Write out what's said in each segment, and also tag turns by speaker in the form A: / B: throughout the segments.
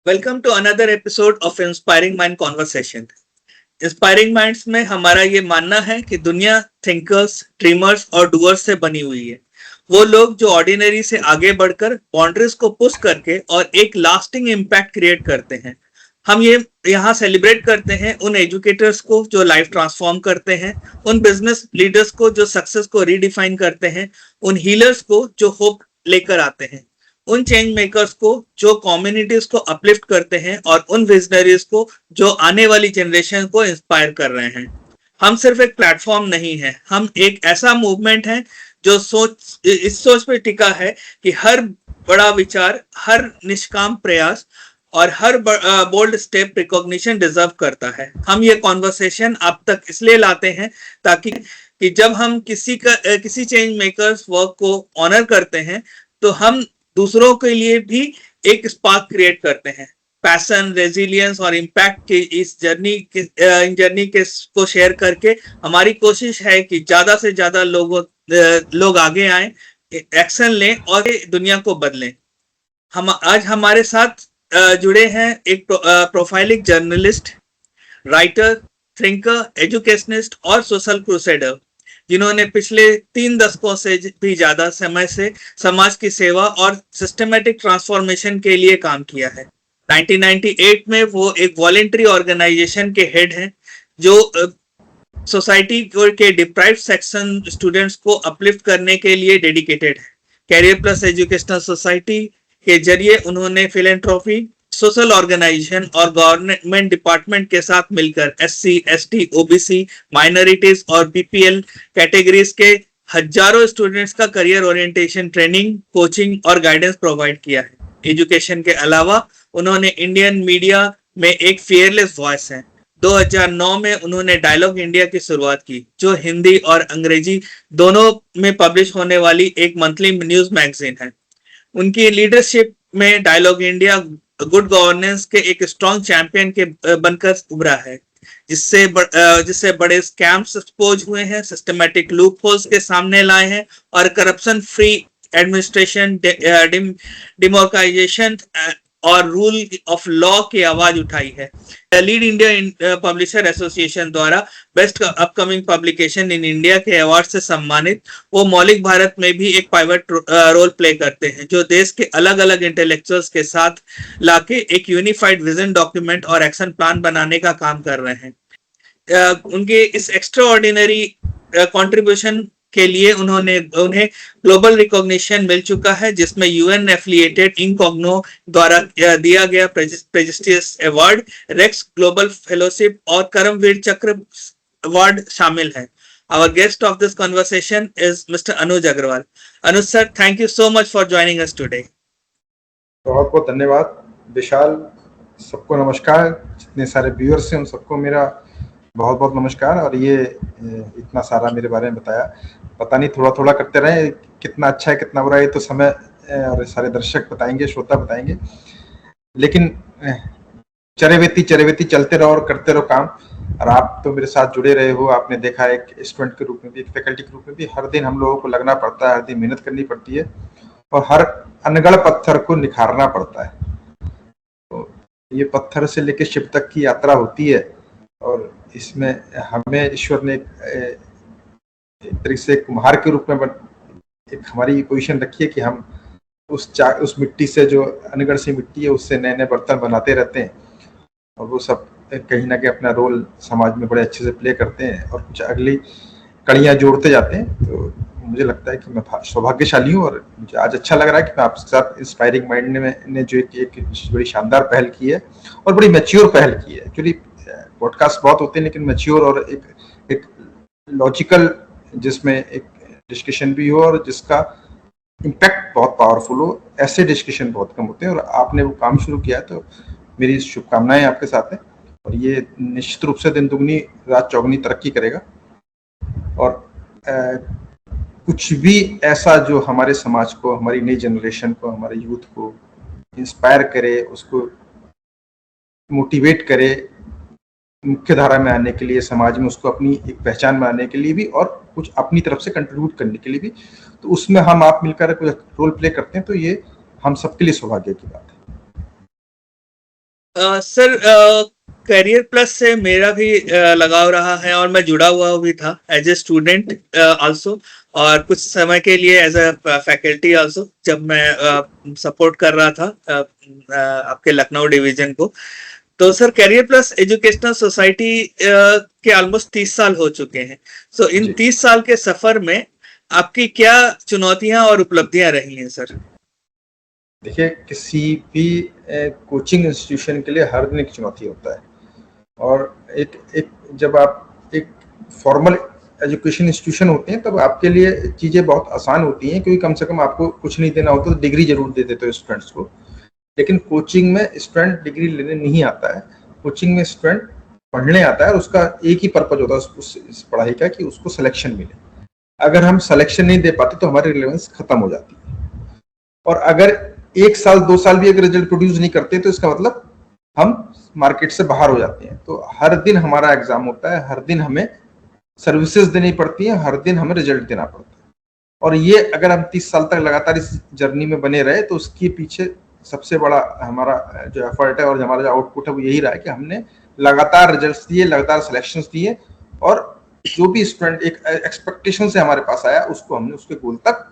A: Welcome to another episode of inspiring mind conversation. Inspiring minds में हमारा ये मानना है कि दुनिया थिंकर्स, ड्रीमर्स और डूअर्स से बनी हुई है। वो लोग जो ऑर्डिनरी से आगे बढ़कर बाउंड्रीज को पुश करके और एक लास्टिंग इम्पैक्ट क्रिएट करते हैं। हम ये यहाँ सेलिब्रेट करते हैं उन एजुकेटर्स को जो लाइफ ट्रांसफॉर्म करते हैं, उन बिजनेस लीडर्स को जो सक्सेस को रीडिफाइन करते हैं, उन हीलर्स को जो होप लेकर आते हैं, उन चेंज मेकर्स को जो कम्युनिटीज को अपलिफ्ट करते हैं और उन विजनरीज को जो आने वाली जनरेशन को इंस्पायर कर रहे हैं। हम सिर्फ एक प्लेटफॉर्म नहीं है, हम एक ऐसा मूवमेंट है जो इस सोच पे टिका है कि हर बड़ा विचार, हर निष्काम प्रयास और हर बोल्ड स्टेप रिकॉग्निशन डिजर्व करता है। हम ये कॉन्वर्सेशन आप तक इसलिए लाते हैं ताकि कि जब हम किसी चेंज मेकर्स वर्क को ऑनर करते हैं तो हम दूसरों के लिए भी एक स्पार्क क्रिएट करते हैं। पैशन, रेजिलियंस और इम्पैक्ट की इस जर्नी के को शेयर करके हमारी कोशिश है कि ज्यादा से ज्यादा लोग आगे आए, एक्शन लें और दुनिया को बदलें। हम आज हमारे साथ जुड़े हैं एक profiling journalist, writer, thinker, educationist और सोशल क्रूसेडर, जिन्होंने पिछले 3 दशकों से भी ज्यादा समय से समाज की सेवा और सिस्टमेटिक ट्रांसफॉर्मेशन के लिए काम किया है। 1998 में वो एक वॉलेंट्री ऑर्गेनाइजेशन के हेड हैं जो सोसाइटी के डिप्राइव्ड सेक्शन स्टूडेंट्स को अपलिफ्ट करने के लिए डेडिकेटेड है। कैरियर प्लस एजुकेशनल सोसाइटी के जरिए उन्होंने फिलेंथ्रोपी, सोशल ऑर्गेनाइजेशन और गवर्नमेंट डिपार्टमेंट के साथ मिलकर SC, ST, OBC, माइनॉरिटीज और BPL कैटेगरीज के हजारों स्टूडेंट्स का करियर ओरिएंटेशन ट्रेनिंग, कोचिंग और गाइडेंस प्रोवाइड किया है। एजुकेशन के अलावा उन्होंने इंडियन मीडिया में एक फियरलेस वॉइस है। 2009 में उन्होंने डायलॉग इंडिया की शुरुआत की, जो हिंदी और अंग्रेजी दोनों में पब्लिश होने वाली एक मंथली न्यूज मैगजीन है। उनकी लीडरशिप में डायलॉग इंडिया गुड गवर्नेंस के एक स्ट्रॉन्ग चैंपियन के बनकर उभरा है, जिससे बड़े स्कैम्स एक्सपोज हुए हैं, सिस्टमैटिक लूप होल्स के सामने लाए हैं और करप्शन फ्री एडमिनिस्ट्रेशन, डिमोक्राइजेशन और रूल ऑफ लॉ की आवाज उठाई है। लीड इंडिया पब्लिशर एसोसिएशन द्वारा best upcoming publication in India के अवार्ड से सम्मानित वो मौलिक भारत में भी एक पाइवट रोल प्ले करते हैं, जो देश के अलग अलग इंटेलेक्चुअल्स के साथ लाके एक यूनिफाइड विजन डॉक्यूमेंट और एक्शन प्लान बनाने का काम कर रहे हैं। उनके इस एक्स्ट्रा ऑर्डिनरी कॉन्ट्रीब्यूशन के लिए उन्हें ग्लोबल रिकॉग्निशन मिल चुका है, जिसमें UN एफिलिएटेड इनकॉग्नो द्वारा दिया गया prestigious award, Rex Global Fellowship और करमवीर चक्र अवार्ड शामिल है। Our guest of this conversation is Mr. Anuj Agrawal. Anuj sir, thank you so much for joining us today.
B: बहुत बहुत धन्यवाद विशाल। सबको नमस्कार, जितने सारे व्यूअर्स हैं उन सबको मेरा बहुत बहुत नमस्कार। और ये इतना सारा मेरे बारे में बताया, पता नहीं थोड़ा थोड़ा करते रहे, कितना अच्छा है कितना बुरा है तो समय और सारे दर्शक बताएंगे, श्रोता बताएंगे। लेकिन चरेवेती चलते रहो और करते रहो काम। और आप तो मेरे साथ जुड़े रहे हो, आपने देखा एक स्टूडेंट के रूप में भी, एक फैकल्टी के रूप में भी, हर दिन हम लोगों को लगना पड़ता है, हर दिन मेहनत करनी पड़ती है और हर अनगढ़ पत्थर को निखारना पड़ता है। तो ये पत्थर से लेकर शिव तक की यात्रा होती है और इसमें हमें ईश्वर ने एक तरीके से कुम्हार के रूप में एक हमारी पोजीशन रखी है कि हम उस मिट्टी से, जो अनगढ़ सी मिट्टी है, उससे नए नए बर्तन बनाते रहते हैं और वो सब कहीं ना कहीं अपना रोल समाज में बड़े अच्छे से प्ले करते हैं और कुछ अगली कड़ियाँ जोड़ते जाते हैं। तो मुझे लगता है कि मैं सौभाग्यशाली हूँ और मुझे आज अच्छा लग रहा है कि मैं आपके साथ इंस्पायरिंग माइंड ने जो एक बड़ी शानदार पहल की है और बड़ी मैच्योर पहल की है। एक्चुअली पॉडकास्ट बहुत होते हैं लेकिन मैच्योर और एक लॉजिकल, जिसमें एक डिस्कशन भी हो और जिसका इम्पैक्ट बहुत पावरफुल हो, ऐसे डिस्कशन बहुत कम होते हैं। और आपने वो काम शुरू किया तो मेरी शुभकामनाएं आपके साथ हैं और ये निश्चित रूप से दिन दुगनी रात चौगुनी तरक्की करेगा। और कुछ भी ऐसा जो हमारे समाज को, हमारी नई जनरेशन को, हमारे यूथ को इंस्पायर करे, उसको मोटिवेट करे मुख्य धारा में आने के लिए, समाज में उसको अपनी एक पहचान बनाने के लिए भी और कुछ अपनी तरफ से कंट्रीब्यूट करने के लिए भी, तो उसमें हम आप मिलकर कुछ रोल प्ले करते हैं, तो ये हम सबके लिए सौभाग्य की बात है।
A: सर, करियर प्लस से मेरा भी लगाव रहा है और मैं जुड़ा हुआ भी था एज ए स्टूडेंट आल्सो, और कुछ समय के लिए एज अ फैकल्टी आल्सो, जब मैं सपोर्ट कर रहा था आपके लखनऊ डिवीजन को। तो sir, career plus educational society के ऑलमोस्ट 30 साल हो चुके हैं। सो इन
B: जी
A: 30 साल के सफर में आपकी क्या चुनौतियां और उपलब्धियां रही हैं सर?
B: देखिए, किसी भी कोचिंग इंस्टीट्यूशन के लिए हर दिन एक चुनौती होता है। और एक एक जब आप एक फॉर्मल एजुकेशन इंस्टीट्यूशन होते हैं तब आपके लिए चीज़ें बहुत आसान होती हैं, क्योंकि कम से कम आपको कुछ नहीं देना होता, तो डिग्री जरूर दे देते हो स्टूडेंट्स को। लेकिन कोचिंग में स्टूडेंट डिग्री लेने नहीं आता है। कोचिंग में स्टूडेंट पढ़ने आता है और उसका एक ही पर्पज होता है उस पढ़ाई का, कि उसको सिलेक्शन मिले। अगर हम सिलेक्शन नहीं दे पाते तो हमारी रिलेवेंस खत्म हो जाती है। और अगर 1 साल 2 साल भी अगर रिजल्ट प्रोड्यूस नहीं करते तो इसका मतलब हम मार्केट से बाहर हो जाते हैं। तो हर दिन हमारा एग्जाम होता है, हर दिन हमें सर्विसेज देनी पड़ती है, हर दिन हमें रिजल्ट देना पड़ता है। और ये अगर हम 30 साल तक लगातार इस जर्नी में बने रहे तो उसके पीछे सबसे बड़ा हमारा जो एफर्ट है और हमारा जो आउटपुट है वो यही रहा है कि हमने लगातार रिजल्ट्स दिए, लगातार सिलेक्शंस दिए, और जो भी स्टूडेंट एक एक्सपेक्टेशन से हमारे पास आया उसको हमने उसके गोल तक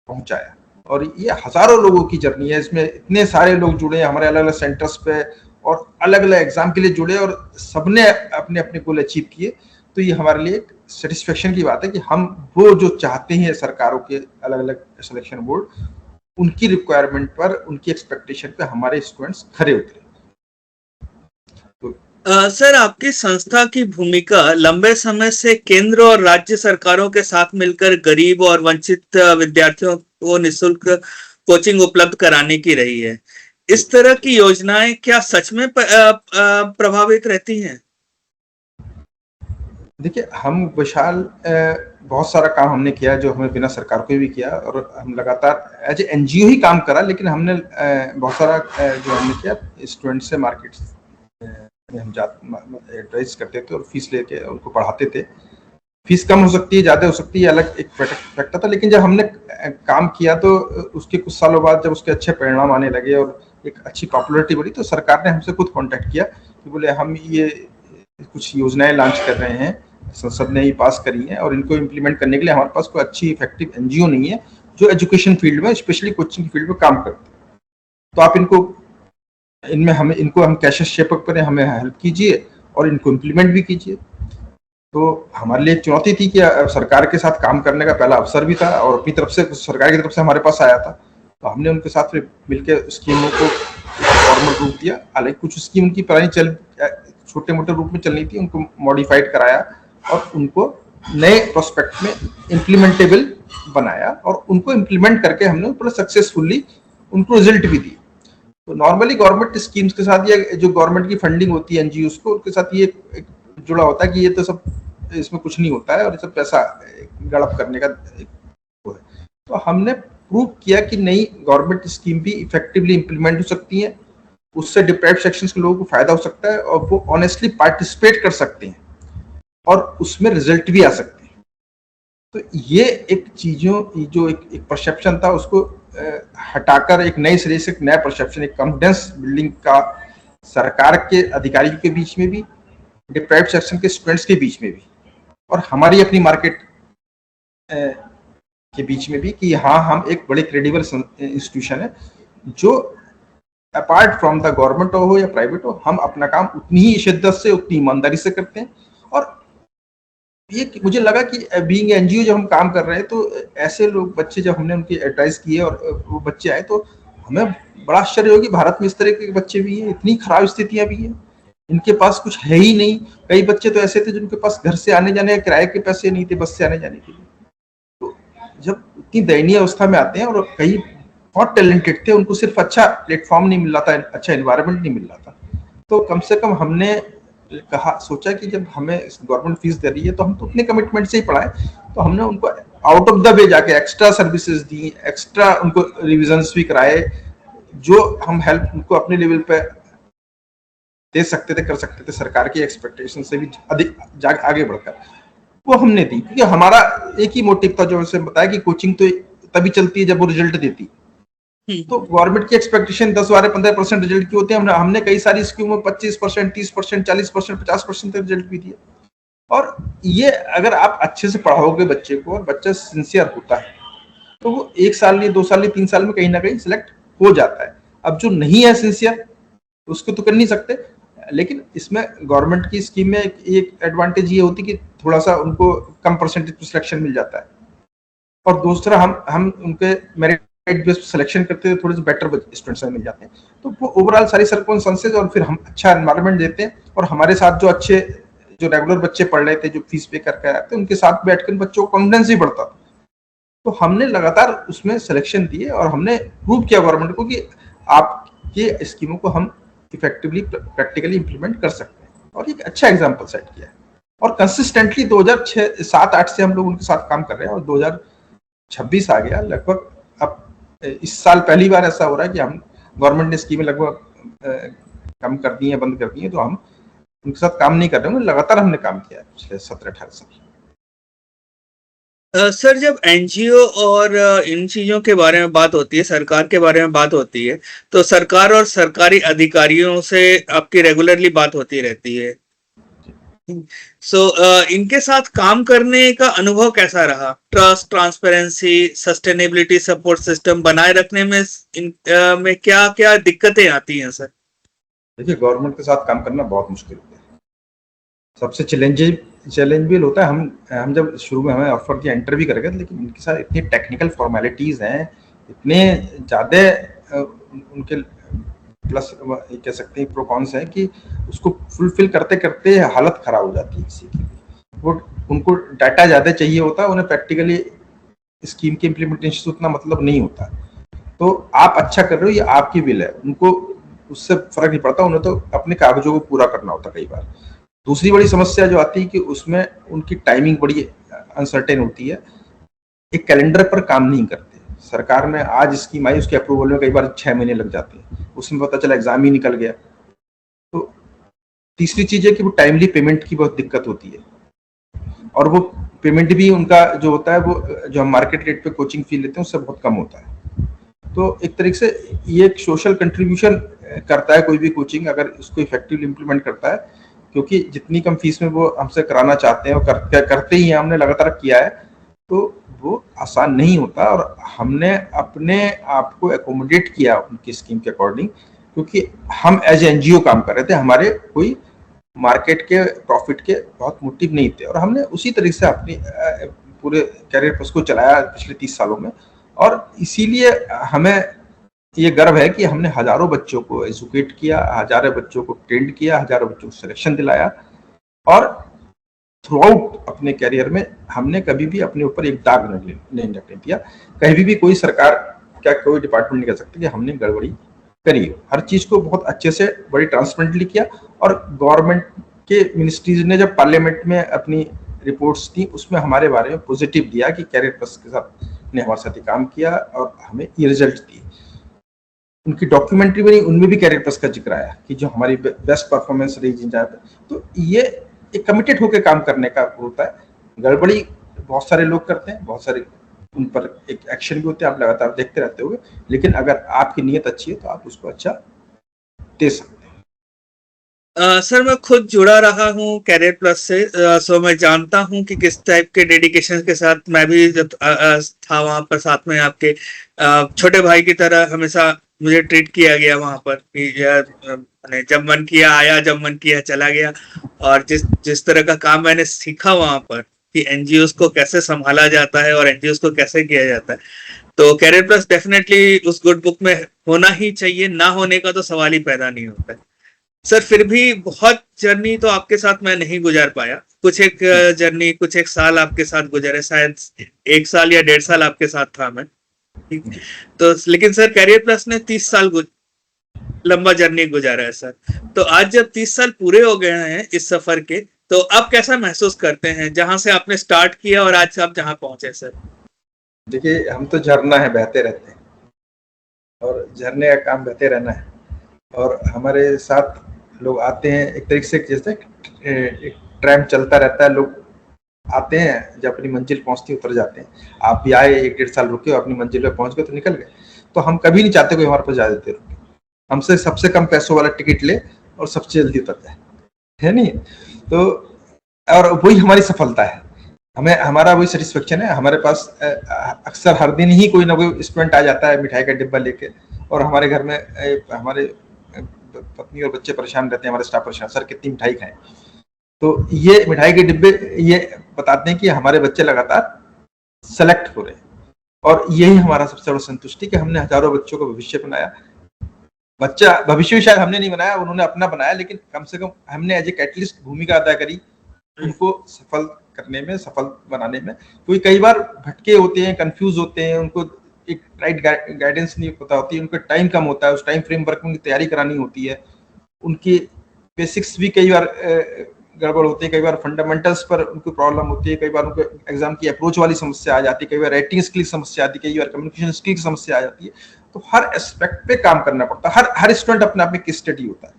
B: पहुंचाया। और ये हजारों लोगों की जर्नी है, इसमें इतने सारे लोग जुड़े हैं हमारे अलग अलग सेंटर्स पे और अलग अलग एग्जाम के लिए जुड़े, और सबने अपने अपने गोल अचीव किए। तो ये हमारे लिए एक सेटिस्फेक्शन की बात है कि हम वो जो चाहते हैं सरकारों के अलग अलग सिलेक्शन बोर्ड, उनकी रिक्वायरमेंट पर, उनकी एक्सपेक्टेशन पे हमारे स्टूडेंट्स खरे उतरे।
A: सर, आपकी संस्था की भूमिका लंबे समय से केंद्र और राज्य सरकारों के साथ मिलकर गरीब और वंचित विद्यार्थियों को निःशुल्क कोचिंग उपलब्ध कराने की रही है। इस तरह की योजनाएं क्या सच में प्रभावित रहती हैं?
B: देखिए, हम विशाल बहुत सारा काम हमने किया जो हमें बिना सरकार को भी किया, और हम लगातार एज ए एनजीओ ही काम करा, लेकिन हमने बहुत सारा जो हमने किया स्टूडेंट से मार्केट में हम एडवाइस करते थे और फीस लेके उनको पढ़ाते थे। फीस कम हो सकती है, ज़्यादा हो सकती है, अलग एक फैक्टर था। लेकिन जब हमने काम किया तो उसके कुछ सालों बाद जब उसके अच्छे परिणाम आने लगे और एक अच्छी पॉपुलरिटी बढ़ी, तो सरकार ने हमसे खुद कांटेक्ट किया कि बोले हम ये कुछ योजनाएं लॉन्च कर रहे हैं, संसद ने ही पास करी है, और इनको इम्प्लीमेंट करने के लिए हमारे पास कोई अच्छी इफेक्टिव एनजीओ नहीं है जो एजुकेशन फील्ड में, स्पेशली कोचिंग फील्ड में काम करते हैं। तो आप इनको हम कैसे शेप अप करें, हमें हेल्प कीजिए और इनको इम्प्लीमेंट भी कीजिए। तो हमारे लिए एक चुनौती थी कि सरकार के साथ काम करने का पहला अवसर भी था, और अपनी तरफ से सरकार की तरफ से हमारे पास आया था, तो हमने उनके साथ मिलकर स्कीमों को फॉर्मल रूप दिया। हालांकि कुछ स्कीम उनकी पुरानी छोटे मोटे रूप में चलनी थी, उनको मॉडिफाइड कराया और उनको नए प्रोस्पेक्ट में इम्प्लीमेंटेबल बनाया, और उनको इम्प्लीमेंट करके हमने पूरा सक्सेसफुली उनको रिजल्ट भी दिए। तो नॉर्मली गवर्नमेंट स्कीम्स के साथ, या जो गवर्नमेंट की फंडिंग होती है एनजीओ को, उनके साथ ये जुड़ा होता है कि ये तो सब, इसमें कुछ नहीं होता है और ये सब पैसा गड़प करने का वो है। तो हमने प्रूव किया कि नहीं, गवर्नमेंट स्कीम भी इफेक्टिवली इंप्लीमेंट हो सकती है, उससे डिप्राइव्ड सेक्शंस के लोगों को फायदा हो सकता है और वो ऑनेस्टली पार्टिसिपेट कर सकते हैं और उसमें रिजल्ट भी आ सकते हैं। तो ये एक चीजों जो एक परसेप्शन था उसको हटाकर एक नए सिरे से एक नया परसेप्शन, एक कॉन्फिडेंस बिल्डिंग का सरकार के अधिकारियों के बीच में भी, डिप्राइव्ड सेक्शन के स्टूडेंट्स के बीच में भी, और हमारी अपनी मार्केट के बीच में भी, कि हाँ, हम एक बड़े क्रेडिबल इंस्टीट्यूशन है जो अपार्ट फ्रॉम द गवर्नमेंट हो या प्राइवेट हो, हम अपना काम उतनी ही शिद्दत से, उतनी ईमानदारी से करते हैं। और ये मुझे लगा कि बीइंग एनजीओ जब हम काम कर रहे हैं तो ऐसे लोग, बच्चे जब हमने उनकी एडवाइस की है और वो बच्चे आए, तो हमें बड़ा आश्चर्य हो कि भारत में इस तरह के बच्चे भी हैं, इतनी खराब स्थितियां भी हैं, इनके पास कुछ है ही नहीं। कई बच्चे तो ऐसे थे जिनके पास घर से आने जाने, किराए के पैसे नहीं थे बस से आने जाने के लिए। तो जब इतनी दयनीय अवस्था में आते हैं, और कई बहुत टैलेंटेड थे, उनको सिर्फ अच्छा प्लेटफॉर्म नहीं मिल रहा था, अच्छा एनवायरनमेंट नहीं मिल रहा था, तो कम से कम हमने सोचा कि जब हमें गवर्नमेंट फीस दे रही है तो हम तो अपने कमिटमेंट से ही पढ़ाएं। तो हमने उनको आउट ऑफ द वे जाके एक्स्ट्रा सर्विसेज दी, एक्स्ट्रा उनको रिविजन्स भी कराए, जो हम हेल्प उनको अपने लेवल पे दे सकते थे, कर सकते थे, सरकार की एक्सपेक्टेशन से भी अधिक आगे बढ़कर वो हमने दी। क्योंकि हमारा एक ही मोटिव था, जो मैंने बताया कि कोचिंग तो तभी चलती है जब वो रिजल्ट देती। तो गवर्नमेंट की एक्सपेक्टेशन 10-12-15% रिजल्ट की होती है। हमने कई सारी स्कीमों में 25%, 30%, 40%, 50% तक रिजल्ट भी दिया। और ये अगर आप अच्छे से पढ़ाओगे बच्चे को और बच्चा सिंसियर होता है तो वो 1 साल या 2 साल या 3 साल में कहीं ना कहीं सिलेक्ट हो जाता है। अब जो नहीं है सिंसियर उसको तो कर नहीं सकते, लेकिन इसमें गवर्नमेंट की स्कीम में एक एडवांटेज ये होती है कि थोड़ा सा उनको कम परसेंटेज पे सिलेक्शन मिल जाता है, और दूसरा हम उनके मेरिट बेस्ड सिलेक्शन करते हैं, थोड़े से बेटर स्टूडेंट्स मिल जाते हैं। तो वो ओवरऑल सारी सर्कमस्टेंसेस और फिर हम अच्छा एनवायरनमेंट देते हैं, और हमारे साथ जो रेगुलर बच्चे पढ़ रहे थे, जो फीस पे करके आते हैं, उनके साथ बैठकर बच्चों को कॉन्फिडेंस भी बढ़ता था। तो हमने लगातार उसमें सिलेक्शन दिए और हमने प्रूव किया गवर्नमेंट को कि आपके स्कीमों को हम इफेक्टिवली प्रैक्टिकली इंप्लीमेंट कर सकते हैं, और एक अच्छा एग्जाम्पल सेट किया है। और कंसिस्टेंटली 2006-7-8 से हम लोग उनके साथ काम कर रहे हैं, और 2026 आ गया लगभग। अब इस साल पहली बार ऐसा हो रहा है कि हम गवर्नमेंट ने स्कीमें लगभग कम कर दी है, बंद कर दी है, तो हम उनके साथ काम नहीं कर रहे हैं, लगातार हमने काम किया है पिछले 17-18 साल।
A: सर, जब एनजीओ और इन चीजों के बारे में बात होती है, सरकार के बारे में बात होती है, तो सरकार और सरकारी अधिकारियों से आपकी रेगुलरली बात होती रहती है। सो इनके साथ काम करने का अनुभव कैसा रहा? Trust, transparency, sustainability support system बनाए रखने में में क्या क्या दिक्कतें आती हैं सर?
B: देखिए, गवर्नमेंट के साथ काम करना बहुत मुश्किल होता है। सबसे चैलेंजेबल होता है। हम जब शुरू में हमें ऑफर किया, इंटरव्यू करेंगे, लेकिन इनके साथ इतनी टेक्निकल फॉर्मेलिटीज हैं, इतने ज़्यादा उनके प्लस कह सकते हैं प्रोकॉन्स हैं कि उसको फुलफिल करते करते हालत खराब हो जाती है किसी की। वो उनको डाटा ज़्यादा चाहिए होता है, उन्हें प्रैक्टिकली स्कीम के इम्प्लीमेंटेशन से उतना मतलब नहीं होता। तो आप अच्छा कर रहे हो, ये आपकी विल है, उनको उससे फर्क नहीं पड़ता, उन्हें तो अपने कागजों को पूरा करना होता कई बार। दूसरी बड़ी समस्या जो आती है कि उसमें उनकी टाइमिंग बड़ी अनसर्टेन होती है, एक कैलेंडर पर काम नहीं करते। सरकार ने आज स्कीम आई, उसके अप्रूवल में कई बार 6 महीने लग जाते हैं, उसमें पता चला एग्जाम ही निकल गया। तो तीसरी चीज है कि वो टाइमली पेमेंट की बहुत दिक्कत होती है, और वो पेमेंट भी उनका जो होता है, वो जो हम मार्केट रेट पे कोचिंग फी लेते हैं उससे बहुत कम होता है। तो एक तरीके से ये एक सोशल कंट्रीब्यूशन करता है कोई भी कोचिंग, अगर उसको इफेक्टिवली इम्प्लीमेंट करता है, क्योंकि जितनी कम फीस में वो हमसे कराना चाहते हैं और करते ही हैं, हमने लगातार किया है, तो वो आसान नहीं होता। और हमने अपने आप को एकोमोडेट किया उनकी स्कीम के अकॉर्डिंग, क्योंकि हम एज एनजीओ काम कर रहे थे, हमारे कोई मार्केट के प्रॉफिट के बहुत मोटिव नहीं थे, और हमने उसी तरीके से अपनी पूरे कैरियर पर उसको चलाया पिछले 30 सालों में। और इसीलिए हमें ये गर्व है कि हमने हजारों बच्चों को एजुकेट किया, हजारों बच्चों को ट्रेंड किया, हजारों बच्चों को सिलेक्शन दिलाया, और थ्रू अपने कैरियर में हमने कभी भी अपने ऊपर एक दाग नहीं रखने दिया। कहीं भी कोई सरकार क्या कोई डिपार्टमेंट नहीं कह सकते कि हमने गड़बड़ी करी। हर चीज को बहुत अच्छे से बड़ी ट्रांसपेरेंटली किया, और गवर्नमेंट के मिनिस्ट्रीज ने जब पार्लियामेंट में अपनी रिपोर्ट्स दी, उसमें हमारे बारे में पॉजिटिव दिया कि कैरियर प्लस के साथ ने हमारे साथ ही काम किया और हमें ये रिजल्ट दिए। उनकी डॉक्यूमेंट्री बनी, उनमें भी कैरियर प्लस का जिक्र आया कि जो हमारी बेस्ट परफॉर्मेंस रही जिन जगह पे। तो ये एक कमिटेड होकर काम करने का होता है। गड़बड़ी बहुत सारे लोग करते हैं, बहुत सारे उन पर एक एक्शन भी होते हैं, आप लगातार देखते रहते होगे, लेकिन अगर आपकी नीयत अच्छी है तो आप उसको अच्छा दे सकते हैं।
A: सर, मैं खुद जुड़ा रहा हूँ कैरियर प्लस से, सो मैं जानता हूँ कि किस टाइप के डेडिकेशन के साथ मैं भी जब था वहां पर, साथ में आपके छोटे भाई की तरह हमेशा मुझे ट्रीट किया गया वहां पर कि यार, जब मन किया आया, जब मन किया चला गया। और जिस जिस तरह का काम मैंने सीखा वहां पर कि एनजीओस को कैसे संभाला जाता है और एनजीओस को कैसे किया जाता है, तो कैरियर प्लस डेफिनेटली उस गुड बुक में होना ही चाहिए। ना होने का तो सवाल ही पैदा नहीं होता है। सर, फिर भी बहुत जर्नी तो आपके साथ मैं नहीं गुजार पाया। कुछ एक जर्नी, कुछ एक साल आपके साथ गुजरे, शायद 1 साल या 1.5 साल आपके साथ था मैं। तो लेकिन सर, कैरियर प्लस ने 30 साल लंबा जर्नी गुजारा है सर। तो आज जब 30 साल पूरे हो गए हैं इस सफर के, तो आप कैसा महसूस करते हैं जहां से आपने स्टार्ट किया और आज आप जहां पहुंचे सर?
B: देखिए, हम तो झरना है, बहते रहते हैं, और झरने का काम बहते रहना है। और हमारे साथ लोग आते हैं, एक तरीके से जैसे एक ट्रैम चलता रहता है, लोग आते हैं, जब अपनी मंजिल पहुंचती है उतर जाते हैं। आप भी आए, 1-1.5 साल रुके, अपनी मंजिल पे पहुंच गए तो निकल गए। तो हम कभी नहीं चाहते कोई हमारे पास ज्यादा देर रुके, हमसे सबसे कम पैसों वाला टिकट ले और सबसे जल्दी उतर जाए, है नहीं? तो और वही हमारी सफलता है, हमें हमारा वही सेटिस्फेक्शन है। हमारे पास अक्सर हर दिन ही कोई ना कोई स्टूडेंट आ जाता है मिठाई का डिब्बा लेके, और हमारे घर में हमारे पत्नी और बच्चे परेशान रहते हैं, हमारे स्टाफ परेशान, सर कितनी मिठाई खाएं। तो ये मिठाई के डिब्बे ये बताते हैं कि हमारे बच्चे लगातार सेलेक्ट हो रहे हैं, और यही हमारा सबसे बड़ा संतुष्टि कि हमने हजारों बच्चों का भविष्य बनाया। बच्चा भविष्य भी शायद हमने नहीं बनाया, उन्होंने अपना बनाया, लेकिन कम से कम हमने एज ए कैटलिस्ट भूमिका अदा करी उनको सफल करने में, सफल बनाने में। क्योंकि कई बार भटके होते हैं, कंफ्यूज होते हैं, उनको एक राइट गाइडेंस नहीं पता होती, उनका टाइम कम होता है, उस टाइम फ्रेमवर्क में उनकी तैयारी करानी होती है, उनकी बेसिक्स भी कई बार गड़बड़ होती है, कई बार फंडामेंटल्स पर उनको प्रॉब्लम होती है, कई बार उनको एग्जाम की अप्रोच वाली समस्या आ जाती है, कई बार राइटिंग स्किल की समस्या आती है, कई बार कम्युनिकेशन स्किल की समस्या आ जाती है। तो हर एस्पेक्ट पे काम करना पड़ता है, हर स्टूडेंट अपने आप में केस स्टडी होता है,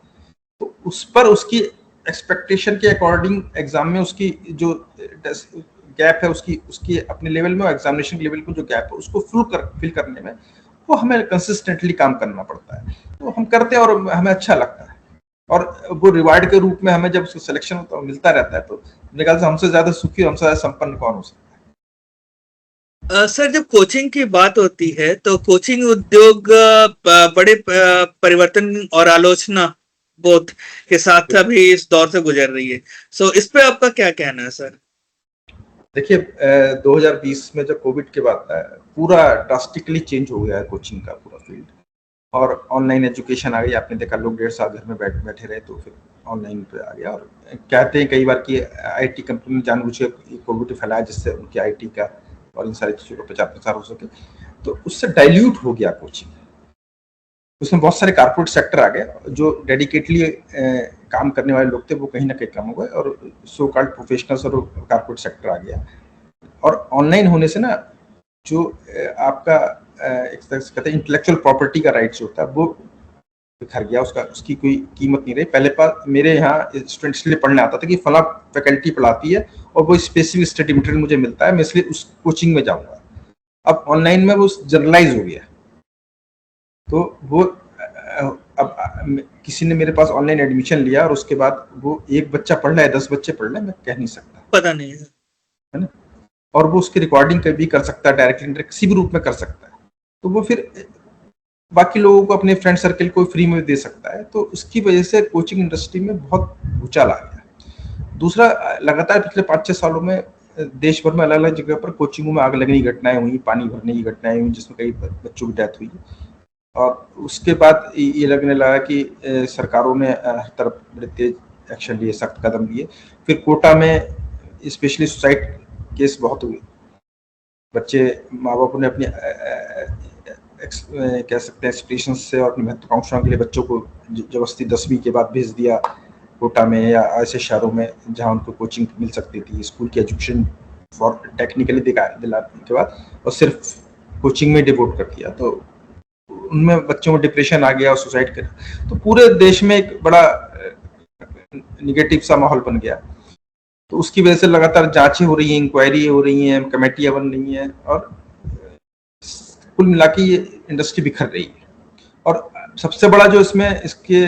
B: तो उस पर उसकी एक्सपेक्टेशन के अकॉर्डिंग एग्जाम में उसकी जो गैप है, उसकी अपने लेवल में, एग्जामिनेशन के लेवल में जो गैप है उसको फिल करने में वो हमें कंसिस्टेंटली काम करना पड़ता है। तो हम करते हैं और हमें अच्छा लगता है, और वो रिवार्ड के रूप में हमें जब उसको सिलेक्शन होता है, मिलता रहता है, तो मेरे ख्याल से हमसे ज्यादा सुखी, हमसे ज्यादा संपन्न कौन हो सकता है।
A: सर, जब कोचिंग की बात होती है तो कोचिंग उद्योग बड़े परिवर्तन और आलोचना बोध के साथ अभी इस दौर से गुजर रही है। सो इस पे आपका क्या कहना है सर?
B: देखिए 2020 में जब कोविड के बाद पूरा ड्रास्टिकली चेंज हो गया है कोचिंग का पूरा फील्ड, और ऑनलाइन एजुकेशन आ गई। आपने देखा लोग 1.5 साल घर में बैठे रहे, तो फिर ऑनलाइन पे आ गया। और कहते हैं कई बार कि आईटी कंपनी ने जानबूझ के कोविड फैलाया जिससे उनकी आईटी का और इन सारी चीज़ों का प्रचार प्रसार हो सके, तो उससे डाइल्यूट हो गया कोचिंग। उसमें बहुत सारे कारपोरेट सेक्टर आ गए, जो डेडिकेटली काम करने वाले लोग थे वो कहीं ना कहीं कम हो गए, और सो कॉल्ड प्रोफेशनल्स और कारपोरेट सेक्टर आ गया। और ऑनलाइन होने से ना जो आपका एक तरह से कहते हैं इंटेलेक्चुअल प्रॉपर्टी का राइट्स होता है वो बिखर गया, उसकी कोई कीमत नहीं रही। पहले मेरे यहाँ स्टूडेंट्स के लिए पढ़ने आता था कि फला फैकल्टी पढ़ाती है और वो स्पेसिफिक स्टडी मटेरियल मुझे मिलता है, मैं इसलिए उस कोचिंग में जाऊंगा। अब ऑनलाइन में वो जनरलाइज हो गया, तो वो अब किसी ने मेरे पास ऑनलाइन एडमिशन लिया और उसके बाद वो एक बच्चा पढ़ रहा है 10 बच्चे पढ़ रहे हैं, मैं कह नहीं सकता,
A: पता नहीं
B: है ना। और वो उसकी रिकॉर्डिंग भी कर सकता है, डायरेक्टली किसी भी रूप में कर सकता है, तो वो फिर बाकी लोगों को, अपने फ्रेंड सर्कल को फ्री में दे सकता है। तो उसकी वजह से कोचिंग इंडस्ट्री में बहुत भूचाल आ गया। दूसरा, लगातार पिछले 5-6 सालों में देश भर में अलग अलग जगह पर कोचिंगों में आग लगने की घटनाएं हुई, पानी भरने की घटनाएं हुई, जिसमें कई बच्चों की डेथ हुई। और उसके बाद ये लगने लगा कि सरकारों ने हर तरफ बड़े तेज एक्शन लिए, सख्त कदम लिए। फिर कोटा में स्पेशली सुसाइड केस बहुत हुए, बच्चे, माँ बाप ने अपनी कह सकते हैं एक्सपेक्टेशंस से और अपनी महत्वाकांक्षाओं के लिए बच्चों को जबरदस्ती 10वीं के बाद भेज दिया कोटा में या ऐसे शहरों में जहाँ उनको कोचिंग मिल सकती थी, स्कूल की एजुकेशन फॉर टेक्निकली दिलाने के बाद, और सिर्फ कोचिंग में डिवोट कर दिया। तो उनमें बच्चों में डिप्रेशन आ गया और सुसाइड कर, तो पूरे देश में एक बड़ा निगेटिव सा माहौल बन गया। तो उसकी वजह से लगातार जांचें हो रही हैं, इंक्वायरी हो रही हैं, कमेटियां बन रही हैं, और कुल मिला के ये इंडस्ट्री बिखर रही है। और सबसे बड़ा जो इसमें इसके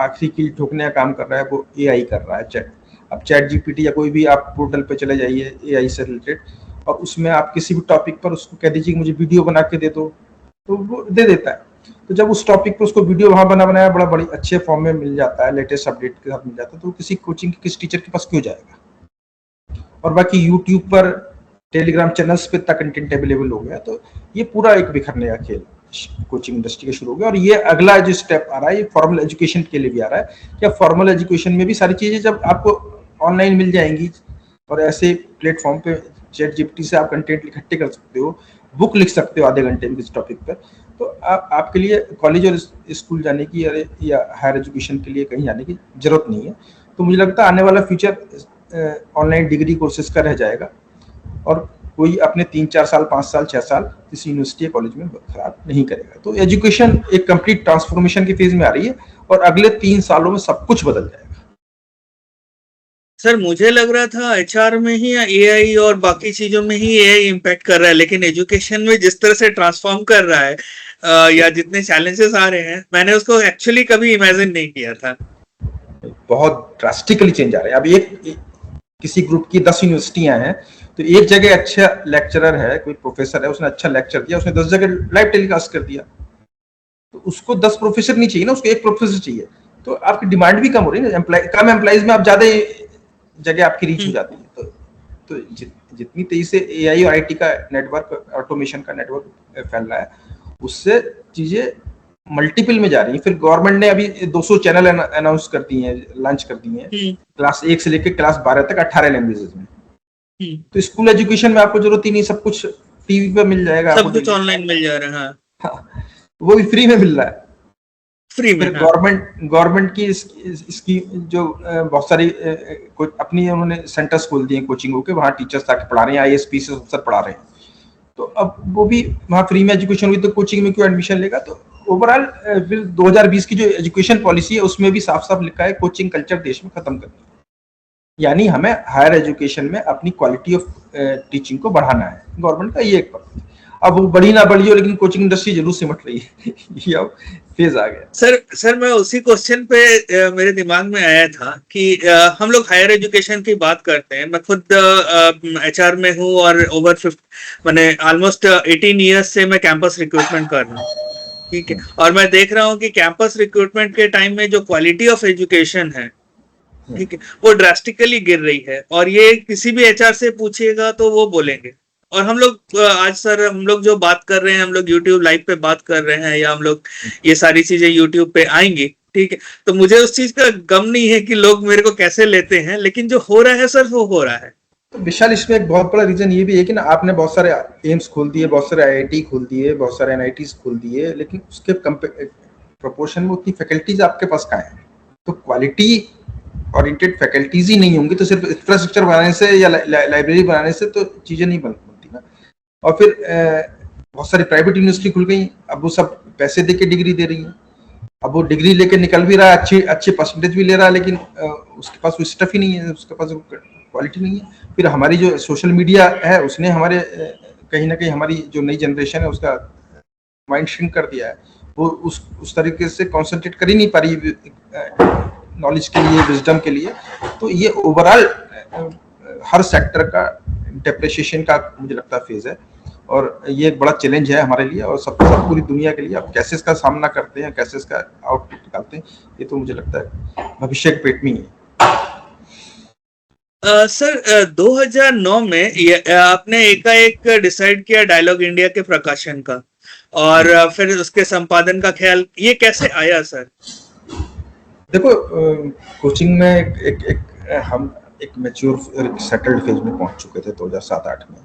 B: आखिरी कील ठोकने का काम कर रहा है वो एआई कर रहा है। अब चैट जीपीटी या कोई भी आप पोर्टल पे चले जाइए एआई से रिलेटेड, और उसमें आप किसी भी टॉपिक पर उसको कह दीजिए मुझे वीडियो बना के दे दो, तो वो दे देता है। तो जब उस टॉपिक पर उसको वीडियो वहां बनाया बड़ी अच्छे फॉर्म में मिल जाता है, लेटेस्ट अपडेट के साथ मिल जाता है, तो किसी कोचिंग किसी टीचर के पास क्यों जाएगा। और बाकी यूट्यूब पर, टेलीग्राम चैनल्स पे तक कंटेंट अवेलेबल हो गया। तो ये पूरा एक बिखरने का खेल कोचिंग इंडस्ट्री का शुरू हो गया। और ये अगला जो स्टेप आ रहा है, ये फॉर्मल एजुकेशन के लिए भी आ रहा है। क्या फॉर्मल एजुकेशन में भी सारी चीजें जब आपको ऑनलाइन मिल जाएंगी, और ऐसे प्लेटफॉर्म पे चैट जीपीटी से आप कंटेंट इकट्ठे कर सकते हो, बुक लिख सकते हो आधे घंटे में किसी टॉपिक पर, तो आपके लिए कॉलेज और स्कूल जाने की या हायर एजुकेशन के लिए कहीं जाने की जरूरत नहीं है। तो मुझे लगता है आने वाला फ्यूचर ऑनलाइन डिग्री कोर्सेज का रह जाएगा, और कोई अपने 3-4 साल, 5 साल, 6 साल किसी यूनिवर्सिटी या कॉलेज में खराब नहीं करेगा। तो एजुकेशन एक कंप्लीट ट्रांसफॉर्मेशन की फेज में आ रही है, और अगले 3 सालों में सब कुछ बदल जाएगा।
A: सर मुझे लग रहा था एचआर में ही या एआई और बाकी चीजों में ही एआई इम्पैक्ट कर रहा है, लेकिन एजुकेशन में जिस तरह से ट्रांसफॉर्म कर रहा है या जितने चैलेंजेस आ रहे हैं, मैंने उसको एक्चुअली कभी इमेजिन नहीं किया था।
B: बहुत ड्रास्टिकली चेंज आ रहे हैं। अब एक किसी ग्रुप की 10 यूनिवर्सिटियां हैं, तो एक जगह अच्छा लेक्चरर है, कोई प्रोफेसर है, उसने अच्छा लेक्चर दिया, उसने 10 जगह लाइव टेलीकास्ट कर दिया, तो उसको 10 प्रोफेसर नहीं चाहिए ना, उसको एक प्रोफेसर चाहिए। तो आपकी डिमांड भी कम हो रही है ना, कम एम्प्लॉइज में आप ज्यादा जगह आपकी रीच हो जाती है। तो जितनी तेजी से एआई और आईटी का नेटवर्क, ऑटोमेशन का नेटवर्क फैल रहा है, उससे चीजें मल्टीपल में जा रही है। फिर गवर्नमेंट ने अभी 200 चैनल अनाउंस कर दिए हैं, लॉन्च कर दिए हैं, क्लास 1 से लेकर क्लास 12 तक 18 लैंग्वेजेस में। तो स्कूल एजुकेशन में आपको जरूरत ही नहीं, सब कुछ टीवी पे मिल जाएगा,
A: सब कुछ ऑनलाइन मिल जा रहा है।
B: हाँ, वो भी फ्री में मिल रहा है,
A: फ्री में।
B: फिर गवर्नमेंट की इसकी जो बहुत सारी अपनी उन्होंने सेंटर्स खोल दिए कोचिंगों के, वहाँ टीचर्स आके पढ़ा रहे हैं, आईएएस पीसीएस अफसर पढ़ा रहे हैं। तो अब वो भी वहाँ फ्री में एजुकेशन हुई, तो कोचिंग में क्यों एडमिशन लेगा। तो ओवरऑल फिर 2020 की जो एजुकेशन पॉलिसी है उसमें भी साफ साफ लिखा है कोचिंग कल्चर देश में खत्म करनी है, यानी हमें हायर एजुकेशन में अपनी क्वालिटी ऑफ टीचिंग को बढ़ाना है। गवर्नमेंट का ये एक पक्ष। अब वो बढ़ी ना बढ़ी हो, लेकिन कोचिंग इंडस्ट्री जरूर सिमट रही है। ये अब फेज आ गया।
A: सर मैं उसी क्वेश्चन पे मेरे दिमाग में आया था कि हम लोग हायर एजुकेशन की बात करते हैं, मैं खुद एचआर में हूँ और ओवर 50 मैंने ऑलमोस्ट 18 ईयर्स से मैं कैंपस रिक्रूटमेंट कर रहा हूँ, ठीक है। और मैं देख रहा हूँ कि कैंपस रिक्रूटमेंट के टाइम में जो क्वालिटी ऑफ एजुकेशन है, ठीक है, वो ड्रास्टिकली गिर रही है। और ये किसी भी एचआर से पूछिएगा तो वो बोलेंगे। और हम लोग आज सर हम लोग जो बात कर रहे हैं, हम लोग यूट्यूब लाइव पे बात कर रहे हैं, या हम लोग ये सारी चीजें यूट्यूब पे आएंगी, ठीक है, तो मुझे उस चीज का गम नहीं है कि लोग मेरे को कैसे लेते हैं, लेकिन जो हो रहा है सर वो हो रहा है।
B: तो विशाल, इसमें एक बहुत बड़ा रीजन ये भी है कि ना, आपने बहुत सारे एम्स खोल दिए, बहुत सारे आईआईटी खोल दिए, बहुत सारे एनआईटीज खोल दिए, लेकिन उसके प्रोपोर्शन में उतनी फैकल्टीज आपके पास कहाँ है। तो क्वालिटी ओरिएंटेड फैकल्टीज ही नहीं होंगी, तो सिर्फ इंफ्रास्ट्रक्चर बनाने से या लाइब्रेरी बनाने से तो चीजें नहीं बनती ना। और फिर बहुत सारी प्राइवेट यूनिवर्सिटी खुल गई, अब वो सब पैसे दे के डिग्री दे रही है। अब वो डिग्री लेके निकल भी रहा है, अच्छे परसेंटेज भी ले रहा है, लेकिन उसके पास वो स्टफ ही नहीं है, उसके पास क्वालिटी नहीं है। फिर हमारी जो सोशल मीडिया है, उसने हमारे कहीं ना कहीं हमारी जो नई जनरेशन है उसका माइंड श्रिंक कर दिया है। वो उस तरीके से कॉन्सेंट्रेट कर ही नहीं पा रही नॉलेज के लिए, विजडम के लिए। तो ये ओवरऑल हर सेक्टर का डेप्रिसिएशन का मुझे लगता है फेज है, और ये एक बड़ा चैलेंज है हमारे लिए और सब पूरी दुनिया के लिए। अब कैसे इसका सामना करते हैं, कैसे इसका आउटपुट निकालते हैं, ये तो मुझे लगता है भविष्य के पेट में ही है।
A: सर 2009 में आपने एकाएक डिसाइड किया डायलॉग इंडिया के प्रकाशन का, और फिर उसके संपादन का ख्याल ये कैसे आया सर?
B: देखो, कोचिंग में हम एक मैच्योर सेटल्ड फेज में पहुंच चुके थे 2007-8 में,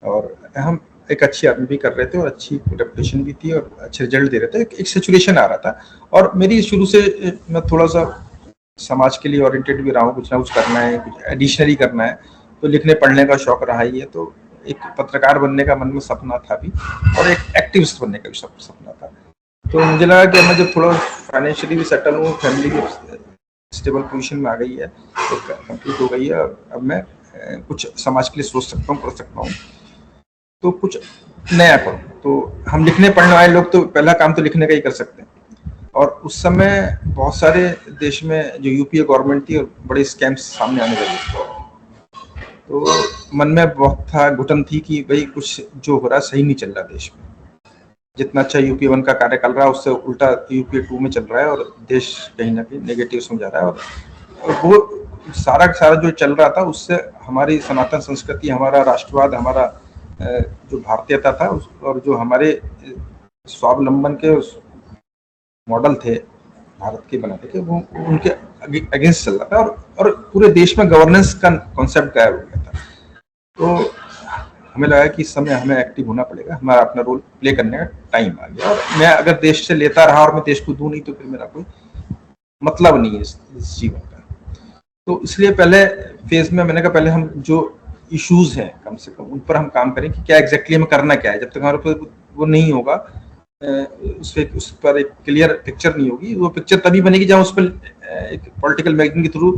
B: और हम एक अच्छी आदमी भी कर रहे थे और अच्छी रेपुटेशन भी थी और अच्छे रिजल्ट दे रहे थे। एक सैचुरेशन आ रहा था, और मेरी शुरू से मैं थोड़ा सा समाज के लिए ओरिएंटेड भी रहा हूँ, कुछ ना कुछ करना है, कुछ एडिशनली करना है, तो लिखने पढ़ने का शौक रहा ही है। तो एक पत्रकार बनने का मन में सपना था भी, और एक एक्टिविस्ट बनने का भी सपना था। तो मुझे लगा कि मैं जब थोड़ा फाइनेंशियली भी सेटल हूँ, फैमिली भी स्टेबल पोजीशन में आ गई है, तो कंप्लीट हो गई है, अब मैं कुछ समाज के लिए सोच सकता हूँ, कर सकता हूँ, तो कुछ नया करूँ। तो हम लिखने पढ़ने वाले लोग तो पहला काम तो लिखने का ही कर सकते हैं। और उस समय बहुत सारे देश में जो यूपीए गवर्नमेंट थी, और बड़े स्कैम्स सामने आने लगे, तो मन में बहुत था, घुटन थी कि भाई कुछ जो हो रहा है सही नहीं चल रहा देश में। जितना अच्छा यूपीए 1 का कार्यकाल रहा, उससे उल्टा यूपीए 2 में चल रहा है, और देश कहीं ना कहीं नेगेटिव में जा रहा है। और वो सारा जो चल रहा था, उससे हमारी सनातन संस्कृति, हमारा राष्ट्रवाद, हमारा जो भारतीयता था, और जो हमारे स्वावलंबन के मॉडल थे भारत के बनाने के, वो उनके अगेंस्ट चल रहा था, और पूरे देश में गवर्नेंस का कॉन्सेप्ट गायब हो गया था। तो हमें लगा कि इस समय हमें एक्टिव होना पड़ेगा, हमारा अपना रोल प्ले करने का टाइम आ गया। और मैं अगर देश से लेता रहा और मैं देश को दूं नहीं, तो फिर मेरा कोई मतलब नहीं है इस जीवन का। तो इसलिए पहले फेज में मैंने कहा, पहले हम जो इश्यूज हैं कम से कम उन पर हम काम करें कि क्या एग्जैक्टली हमें करना क्या है। जब तक हमारे पास वो नहीं होगा, उस पर एक क्लियर पिक्चर नहीं होगी, वो पिक्चर तभी बनेगी जब उस पर एक पॉलिटिकल मैगजीन के थ्रू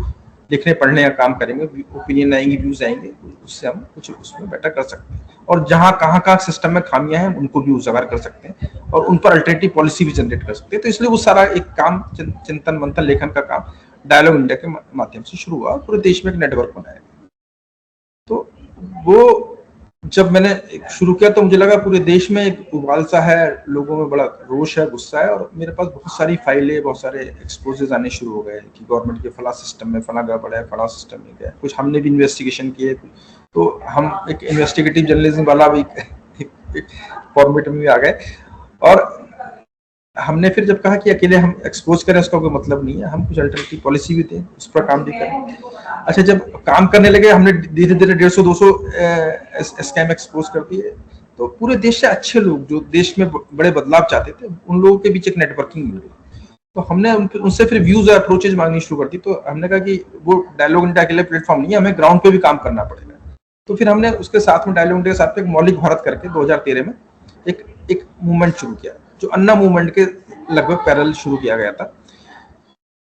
B: लिखने पढ़ने का काम करेंगे, ओपिनियन आएंगे, व्यूज आएंगे, उससे हम कुछ उसमें बेटर कर सकते हैं। और जहां कहाँ सिस्टम में खामियां हैं उनको भी उजागर कर सकते हैं और उन पर अल्टरनेटिव पॉलिसी भी जनरेट कर सकते हैं। तो इसलिए वो सारा एक काम, चिंतन मंथन लेखन का काम डायलॉग इंडिया के माध्यम से शुरू हुआ, पूरे देश में एक नेटवर्क बनाया। तो वो जब मैंने शुरू किया तो मुझे लगा पूरे देश में एक उबाल सा है, लोगों में बड़ा रोष है, गुस्सा है, और मेरे पास बहुत सारी फाइलें, बहुत सारे एक्सपोजेज आने शुरू हो गए कि गवर्नमेंट के फला सिस्टम में फला गड़बड़ है, फला सिस्टम में गया। कुछ हमने भी इन्वेस्टिगेशन किए, तो हम एक इन्वेस्टिगेटिव जर्नलिज्म वाला भी एक फॉर्मेट में भी आ गए। और हमने फिर जब कहा कि अकेले हम एक्सपोज करें उसका कोई मतलब नहीं है, हम कुछ अल्टरनेटिव पॉलिसी भी दें, उस पर काम भी करें। अच्छा, जब काम करने लगे हमने धीरे धीरे 150-200 स्कैम एक्सपोज कर दिए। तो पूरे देश से अच्छे लोग जो देश में बड़े बदलाव चाहते थे, उन लोगों के बीच एक नेटवर्किंग मिल गई। तो हमने उनसे फिर व्यूज और अप्रोचेज मांगनी शुरू कर दी। तो हमने कहा कि वो डायलॉग इंडिया के लिए प्लेटफॉर्म नहीं है, हमें ग्राउंड पे भी काम करना पड़ेगा। तो फिर हमने उसके साथ में डायलॉग इंडिया के साथ में एक मौलिक भारत करके 2013 में एक मूवमेंट शुरू किया, जो अन्ना मूवमेंट के लगभग पैरेलल शुरू किया गया था।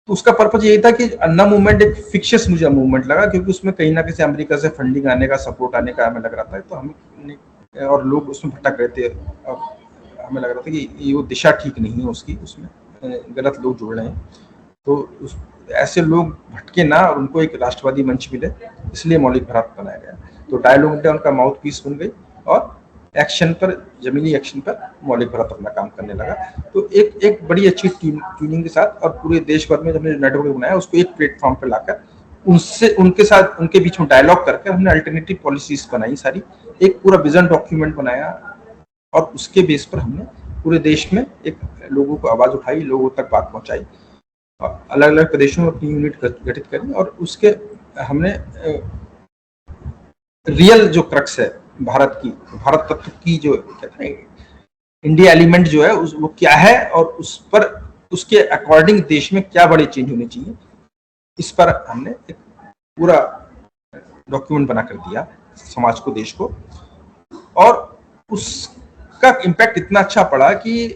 B: तो उसका पर्पज यही था कि अन्ना मूवमेंट एक फिक्शियस मुझे मूवमेंट लगा, क्योंकि उसमें कहीं ना कहीं अमेरिका से फंडिंग आने का, सपोर्ट आने का हमें लग रहा था। तो हम और लोग उसमें भटक रहे थे, और हमें लग रहा था कि ये वो दिशा ठीक नहीं है उसकी, उसमें गलत लोग जुड़ रहे हैं। तो ऐसे लोग भटके ना और उनको एक राष्ट्रवादी मंच मिले, इसलिए मौलिक भारत बनाया गया। तो डायलॉग इंडिया उनका माउथ पीस बन गई और एक्शन पर, जमीनी एक्शन पर मौलिक भारत अपना काम करने लगा। तो एक बड़ी अच्छी ट्यूनिंग के साथ और पूरे देश भर में हमने नेटवर्क बनाया, उसको एक प्लेटफॉर्म पर लाकर उनसे, उनके साथ, उनके बीच में डायलॉग करके हमने अल्टरनेटिव पॉलिसीज बनाई सारी, एक पूरा विजन डॉक्यूमेंट बनाया, और उसके बेस पर हमने पूरे देश में एक लोगों को आवाज उठाई, लोगों तक बात पहुंचाई, अलग अलग प्रदेशों में अपनी यूनिट गठित करी। और उसके हमने रियल जो क्रक्स है भारत की, भारत तत्व की, जो कहते हैं इंडिया एलिमेंट जो है, वो क्या है, और उस पर, उसके अकॉर्डिंग देश में क्या बड़े चेंज होने चाहिए, इस पर हमने एक पूरा डॉक्यूमेंट बनाकर दिया समाज को, देश को। और उसका इम्पैक्ट इतना अच्छा पड़ा कि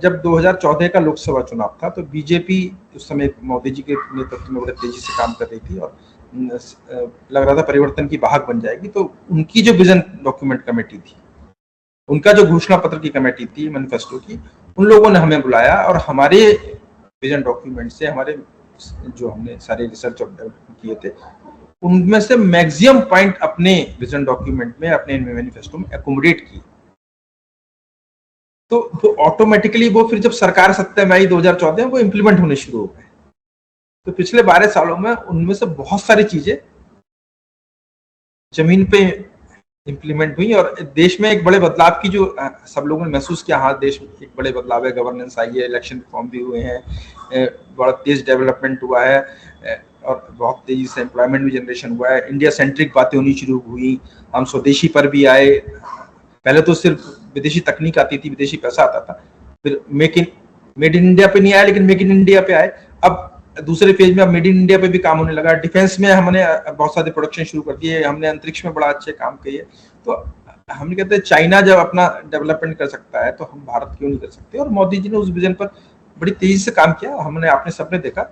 B: जब 2014 का लोकसभा चुनाव था, तो बीजेपी उस समय मोदी जी के नेतृत्व में बड़े तेजी से काम कर रही थी और लग रहा था परिवर्तन की वाहक बन जाएगी। तो उनकी जो विजन डॉक्यूमेंट कमेटी थी, उनका जो घोषणा पत्र की कमेटी थी, मैनिफेस्टो की, उन लोगों ने हमें बुलाया और हमारे विजन डॉक्यूमेंट से, हमारे जो हमने सारे रिसर्च किए थे, उनमें से मैक्सिमम पॉइंट अपने विजन डॉक्यूमेंट में, अपने मैनिफेस्टो में एकोमोडेट किए। तो ऑटोमेटिकली वो फिर जब सरकार 7 मई 2014 वो इम्प्लीमेंट होने शुरू हो गए। तो पिछले 12 सालों में उनमें से बहुत सारी चीजें जमीन पे इम्प्लीमेंट हुई, और देश में एक बड़े बदलाव की जो सब लोगों ने महसूस किया, हाँ देश में एक बड़े बदलाव है, गवर्नेंस आई है, इलेक्शन रिफॉर्म भी हुए हैं, बड़ा तेज डेवलपमेंट हुआ है, और बहुत तेजी से एम्प्लॉयमेंट भी जनरेशन हुआ है, इंडिया सेंट्रिक बातें होनी शुरू हुई, हम स्वदेशी पर भी आए। पहले तो सिर्फ विदेशी तकनीक आती थी, विदेशी पैसा आता था, फिर मेड इन इंडिया पे नहीं आया, लेकिन मेक इन इंडिया पे आए। अब दूसरे फेज में अब मेड इन इंडिया पे भी काम होने लगा, डिफेंस में हमने बहुत सारे प्रोडक्शन शुरू कर दिए, हमने अंतरिक्ष में बड़ा अच्छे काम किए। तो हम कहते हैं चाइना जब अपना डेवलपमेंट कर सकता है तो हम भारत क्यों नहीं कर सकते। और मोदी जी ने उस विजन पर बड़ी तेजी से काम किया, हमने अपने सपने देखा।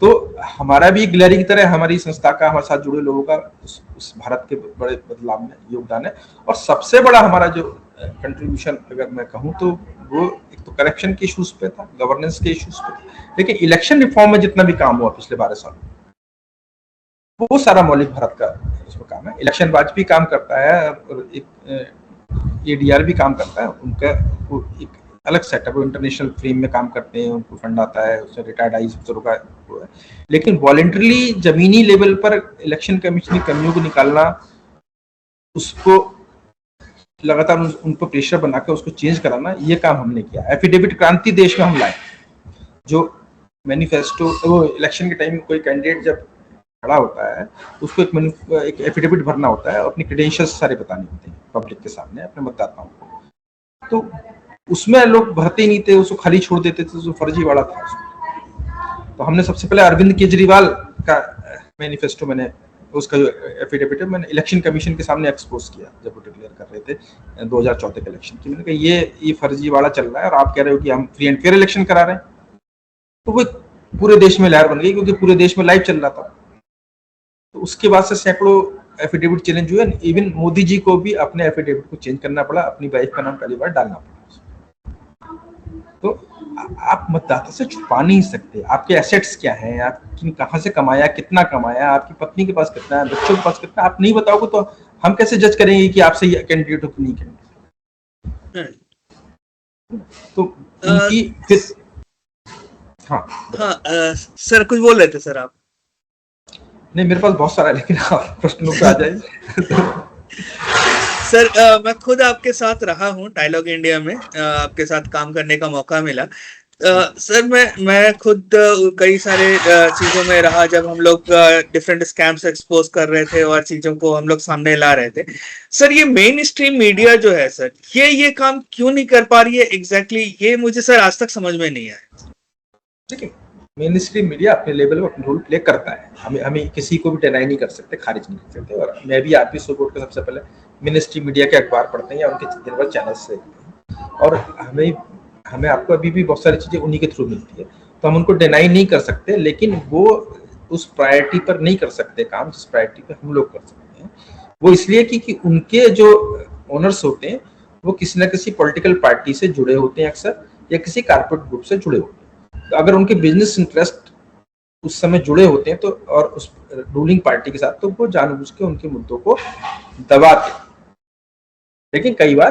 B: तो हमारा भी गिलहरी की तरह हमारी संस्था का, हमारे साथ जुड़े लोगों का उस भारत के बड़े बदलाव में योगदान है। और सबसे बड़ा हमारा जो कंट्रीब्यूशन अगर मैं कहूँ तो वो एक तो करप्शन के इश्यूज पे था, गवर्नेंस के इश्यूज पे था, लेकिन इलेक्शन रिफॉर्म में जितना भी काम हुआ पिछले 12 साल, वो सारा मौलिक भारत का उसमें काम है। इलेक्शन वाच भी काम करता है और एक एडीआर भी काम करता है, उनका वो एक अलग सेटअप, इंटरनेशनल फ्रेम में काम करते हैं, उनको फंड आता है, उससे रिटायर्ड आई अफसरों का वो है। लेकिन वॉलंटरली जमीनी लेवल पर इलेक्शन कमीशन की कमियों को निकालना, उसको लगातार उन पर प्रेशर बनाकर उसको चेंज कराना, ये काम हमने किया। एफिडेविट क्रांति देश में हम लाए, जो मैनिफेस्टो, वो इलेक्शन के टाइम कोई कैंडिडेट जब खड़ा होता है उसको एक एफिडेविट भरना होता है, अपनी क्रेडेंशियल्स सारे बताने होते हैं पब्लिक के सामने, अपने मतदाताओं को। तो उसमें लोग भरते ही नहीं थे, उसको खाली छोड़ देते थे, जो फर्जीवाड़ा था उसमें। तो हमने सबसे पहले अरविंद केजरीवाल का मैनिफेस्टो, मैंने उसका जो एफिडेविट है, मैंने इलेक्शन कमीशन के सामने एक्सपोज किया जब वो डिक्लेयर कर रहे थे 2014 के इलेक्शन की। मैंने कहा ये फर्जीवाड़ा चल रहा है और आप कह रहे हो कि हम फ्री एंड फेयर इलेक्शन करा रहे हैं। तो वो पूरे देश में लहर बन गई, क्योंकि पूरे देश में लाइव चल रहा था। तो उसके बाद से सैकड़ों एफिडेविट चेंज हुए। इवन मोदी जी को भी अपने एफिडेविट को चेंज करना पड़ा, अपनी वाइफ का नाम पहली बार डालना पड़ा। तो आप मतदाता से छुपा नहीं सकते आपके एसेट्स क्या हैं, आप कहाँ से कमाया, कितना कमाया, आपकी पत्नी के पास कितना है, बच्चों के पास कितना, आप नहीं बताओगे तो हम कैसे जज करेंगे कि आप सही कैंडिडेट हो कि नहीं कैंडिडेट। तो उनकी फिर हाँ
A: सर कुछ बोल रहे थे सर आप?
B: नहीं, मेरे पास बहुत सारा है, लेकिन आप प्रश्नों पे आ जाए।
A: सर मैं खुद आपके साथ रहा हूँ डायलॉग इंडिया में, आपके साथ काम करने का मौका मिला। सर मैं खुद कई सारे चीजों में रहा जब हम लोग डिफरेंट स्कैम्स एक्सपोज कर रहे थे और चीजों को हम लोग सामने ला रहे थे। सर ये मेन स्ट्रीम मीडिया जो है सर, ये काम क्यों नहीं कर पा रही है एग्जैक्टली, ये मुझे सर आज तक समझ में नहीं आया।
B: देखिए, मेन स्ट्रीम मीडिया अपने लेवल पर रोल प्ले करता है, हमें किसी को भी डिनाई नहीं कर सकते, खारिज नहीं कर सकते। और मैं भी आप भी सपोर्ट का सबसे पहले मेन स्ट्रीम मीडिया के अखबार पढ़ते हैं या उनके दिन भर चैनल से, और हमें आपको अभी भी बहुत सारी चीजें उन्हीं के थ्रू मिलती है, तो हम उनको डिनाई नहीं कर सकते। लेकिन वो उस प्रायोरिटी पर नहीं कर सकते काम जिस प्रायोरिटी पर हम लोग कर सकते हैं। वो इसलिए कि उनके जो ओनर्स होते हैं वो किसी ना किसी पॉलिटिकल पार्टी से जुड़े होते हैं अक्सर, या किसी कारपोरेट ग्रुप से जुड़े होते हैं। तो अगर उनके बिजनेस इंटरेस्ट उस समय जुड़े होते हैं तो, और उस रूलिंग पार्टी के साथ, तो वो जानबूझ के उनके मुद्दों को दबाते हैं। लेकिन कई बार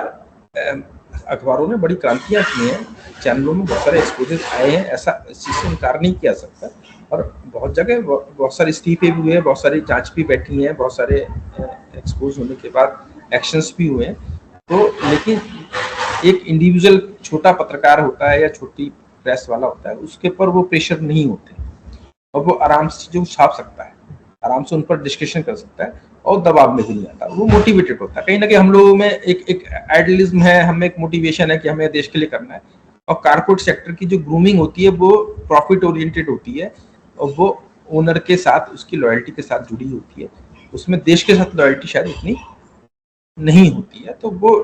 B: अखबारों ने बड़ी क्रांतियां की हैं, चैनलों में बहुत सारे एक्सपोजेस आए हैं, ऐसा इस चीज से इनकार नहीं किया सकता। और बहुत जगह बहुत सारे इस्तीफे भी हुए हैं, बहुत सारी जांच भी बैठी है, बहुत सारे एक्सपोज होने के बाद एक्शंस भी हुए हैं। तो लेकिन एक इंडिविजुअल छोटा पत्रकार होता है या छोटी प्रेस वाला होता है, उसके ऊपर वो प्रेशर नहीं होते, और वो आराम से चीजों को छाप सकता है, आराम से उन पर डिस्कशन कर सकता है, और दबाव में भी नहीं आता, वो मोटिवेटेड होता है। कहीं ना कहीं हम लोगों में एक आइडियलिज्म है, हमें एक मोटिवेशन है कि हमें देश के लिए करना है। और कारपोरेट सेक्टर की जो ग्रूमिंग होती है वो प्रॉफिट ओरिएंटेड होती है, और वो ओनर के साथ, उसकी लॉयल्टी के साथ जुड़ी होती है, उसमें देश के साथ लॉयल्टी शायद उतनी नहीं होती है, तो वो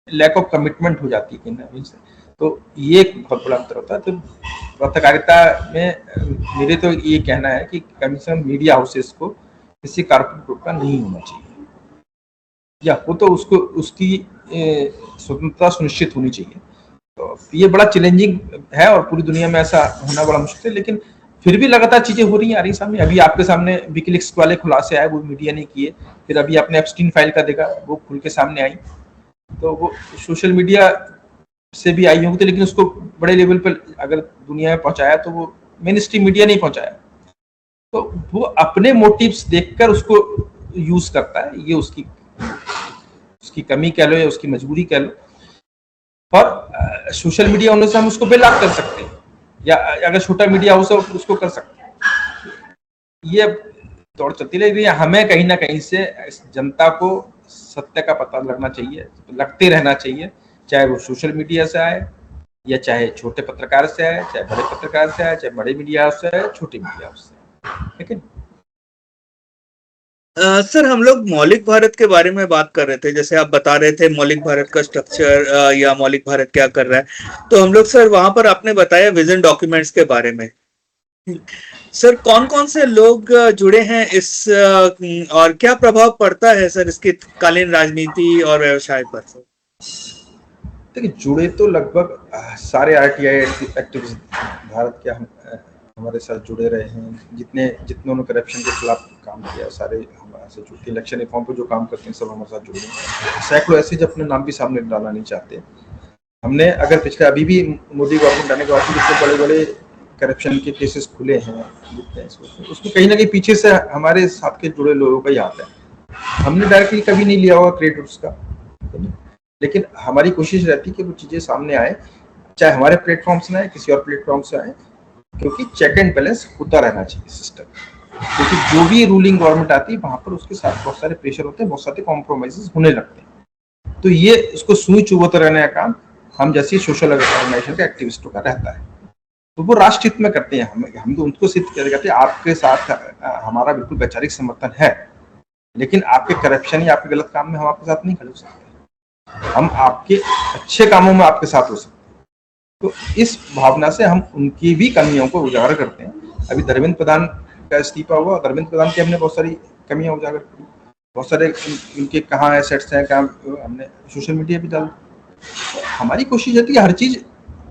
B: लैक ऑफ कमिटमेंट हो जाती है कहीं ना कहीं से। तो ये एक बहुत बड़ा अंतर होता है। तो पत्रकारिता में मेरे तो ये कहना है कि कम से कम मीडिया हाउसेस को किसी कारपोरेट ग्रुप का नहीं होना चाहिए, या वो तो उसको उसकी स्वतंत्रता सुनिश्चित होनी चाहिए। तो ये बड़ा चैलेंजिंग है, और पूरी दुनिया में ऐसा होना बड़ा मुश्किल है, लेकिन फिर भी लगातार चीजें हो रही हैं, आ रही सामने। अभी आपके सामने विकिलीक्स वाले खुलासे आए, वो मीडिया ने किए। फिर अभी आपने एप्स्टीन फाइल का देखा, वो खुल के सामने आई। तो वो सोशल मीडिया से भी आई होंगी, लेकिन उसको बड़े लेवल पर अगर दुनिया में पहुंचाया तो वो मेन स्ट्रीम मीडिया नहीं पहुंचाया। तो वो अपने मोटिव्स देखकर उसको यूज करता है, ये उसकी कमी कह लो या उसकी मजबूरी कह लो। और सोशल मीडिया होने से हम उसको बेलाग कर सकते हैं, या अगर छोटा मीडिया हाउस है उसको कर सकते हैं। ये दौड़ चलती रहेगी। हमें कहीं ना कहीं से जनता को सत्य का पता लगना चाहिए, लगते रहना चाहिए, चाहे वो सोशल मीडिया से आए, या चाहे छोटे पत्रकार से आए, चाहे बड़े पत्रकार से आए, चाहे बड़े मीडिया हाउस से आए, छोटे मीडिया हाउस से आए। लेकिन
A: सर हम लोग मौलिक भारत के बारे में बात कर रहे थे, जैसे आप बता रहे थे मौलिक भारत का स्ट्रक्चर या मौलिक भारत क्या कर रहा है। तो हम लोग सर वहां पर आपने बताया विजन डॉक्यूमेंट्स के बारे में। सर कौन कौन से लोग जुड़े हैं इस और क्या प्रभाव पड़ता है सर इसकी कालीन राजनीति और व्यवसाय पर?
B: देखिए, जुड़े तो लगभग सारे आरटीआई एक्टिविस्ट भारत के हमारे साथ जुड़े रहे हैं। जितने उन्होंने करप्शन के खिलाफ काम किया, सारे हमारे से जुड़े। इलेक्शन रिफॉर्म पे जो काम करते हैं सब हमारे साथ जुड़े हैं। सैकड़ों ऐसे जो अपने नाम भी सामने डालना नहीं चाहते। हमने अगर पिछले अभी भी मोदी गवर्नमेंट आने के बाद जितने बड़े बड़े करप्शन के केसेस खुले हैं, उसको कहीं ना कहीं पीछे से हमारे साथ के जुड़े लोगों का ही हाथ है। हमने डायरेक्टली कभी नहीं लिया होगा क्रेडिट उसका, लेकिन हमारी कोशिश रहती है कि वो चीजें सामने आए, चाहे हमारे प्लेटफॉर्म से आए, किसी और प्लेटफॉर्म से आए, क्योंकि चेक एंड बैलेंस होता रहना चाहिए सिस्टम। क्योंकि जो भी रूलिंग गवर्नमेंट आती है वहां पर उसके साथ बहुत सारे प्रेशर होते हैं, बहुत सारे कॉम्प्रोमाइजेस होने लगते हैं। तो ये उसको सुई चुभते रहने का काम हम जैसे सोशल ऑर्गेनाइजेशन के एक्टिविस्टों का रहता है। तो वो राष्ट्र हित में करते हैं। हम तो उनको सिद्ध करते हैं आपके साथ हमारा बिल्कुल वैचारिक समर्थन है, लेकिन आपके करप्शन या आपके गलत काम में हम आपके साथ नहीं खड़े हो सकते। हम आपके अच्छे कामों में आपके साथ हो सकते हैं। तो इस भावना से हम उनकी भी कमियों को उजागर करते हैं। अभी धर्मेंद्र प्रधान का इस्तीफा हुआ, धर्मेंद्र प्रधान की हमने बहुत सारी कमियां उजागर की, बहुत सारे इनके कहाँ एसेट्स हैं, कहाँ हमने सोशल मीडिया पे डाल। हमारी कोशिश रहती है हर चीज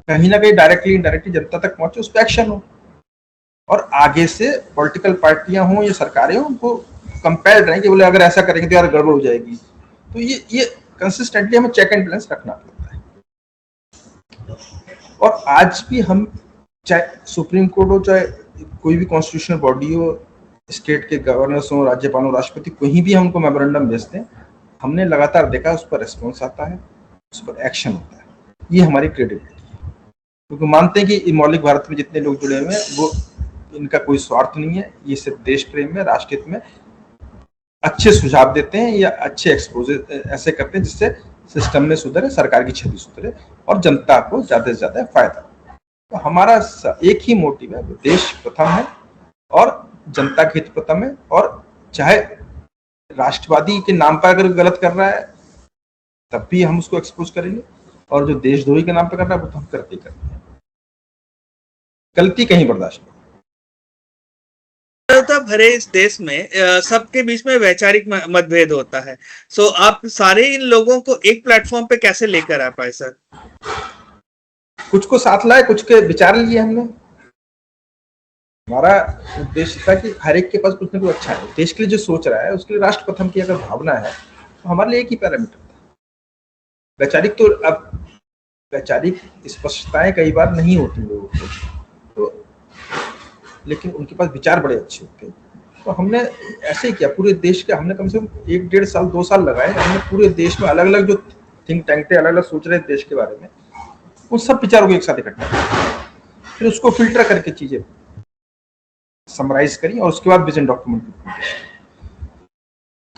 B: कहीं ना कहीं डायरेक्टली इनडायरेक्टली जनता तक पहुंचे, उस पर एक्शन हो, और आगे से पॉलिटिकल पार्टियां हों या सरकारें हों, उनको कंपेल रहें कि बोले अगर ऐसा करेंगे तो यार गड़बड़ हो जाएगी। तो ये कंसिस्टेंटली हमें चेक एंड बैलेंस रखना पड़ता है। और आज भी हम चाहे सुप्रीम कोर्ट हो, चाहे कोई भी कॉन्स्टिट्यूशनल बॉडी हो, स्टेट के गवर्नर्स हो, राज्यपाल हो, राष्ट्रपति, कहीं भी हम उनको मेमोरेंडम भेजते हैं, हमने लगातार देखा उस पर रिस्पॉन्स आता है, उस पर एक्शन होता है। ये हमारी क्रेडिबिलिटी है, क्योंकि मानते हैं कि मौलिक भारत में जितने लोग जुड़े हुए हैं वो इनका कोई स्वार्थ नहीं है, ये सिर्फ देश प्रेम में, राष्ट्र हित में अच्छे सुझाव देते हैं या अच्छे एक्सपोजर ऐसे करते हैं जिससे सिस्टम में सुधरे, सरकार की छवि सुधरे और जनता को ज्यादा से ज्यादा फायदा। तो हमारा एक ही मोटिव है, देश प्रथम है और जनता के हित प्रथम है, और चाहे राष्ट्रवादी के नाम पर अगर गलत कर रहा है तब भी हम उसको एक्सपोज करेंगे, और जो देशद्रोही के नाम पर कर रहा है वो तो हम करते ही करते हैं, गलती कहीं बर्दाश्त नहीं।
A: भरे इस देश में सबके बीच में वैचारिक मतभेद होता है, सो आप सारे इन लोगों को एक प्लेटफॉर्म पे कैसे लेकर आ पाए सर?
B: कुछ को साथ लाए, कुछ के विचार लिए हमने। हमारा उद्देश्य था कि हर एक के पास कुछ ना कुछ अच्छा है, देश के लिए जो सोच रहा है उसके लिए राष्ट्र प्रथम की अगर भावना है तो हमारे लिए एक ही पैरामीटर था। वैचारिक तो अब वैचारिक स्पष्टताएं कई बार नहीं होती लोगों को, तो लेकिन उनके पास विचार बड़े अच्छे होते हैं। तो हमने ऐसे ही किया, पूरे देश के हमने कम से कम 1-1.5 साल 2 साल लगाए, हमने पूरे देश में अलग अलग जो थिंक टैंक थे, अलग अलग सोच रहे देश के बारे में, उन सब विचारों को एक साथ इकट्ठा किया, फिर उसको फिल्टर करके चीजें समराइज करी और उसके बाद विजन डॉक्यूमेंट।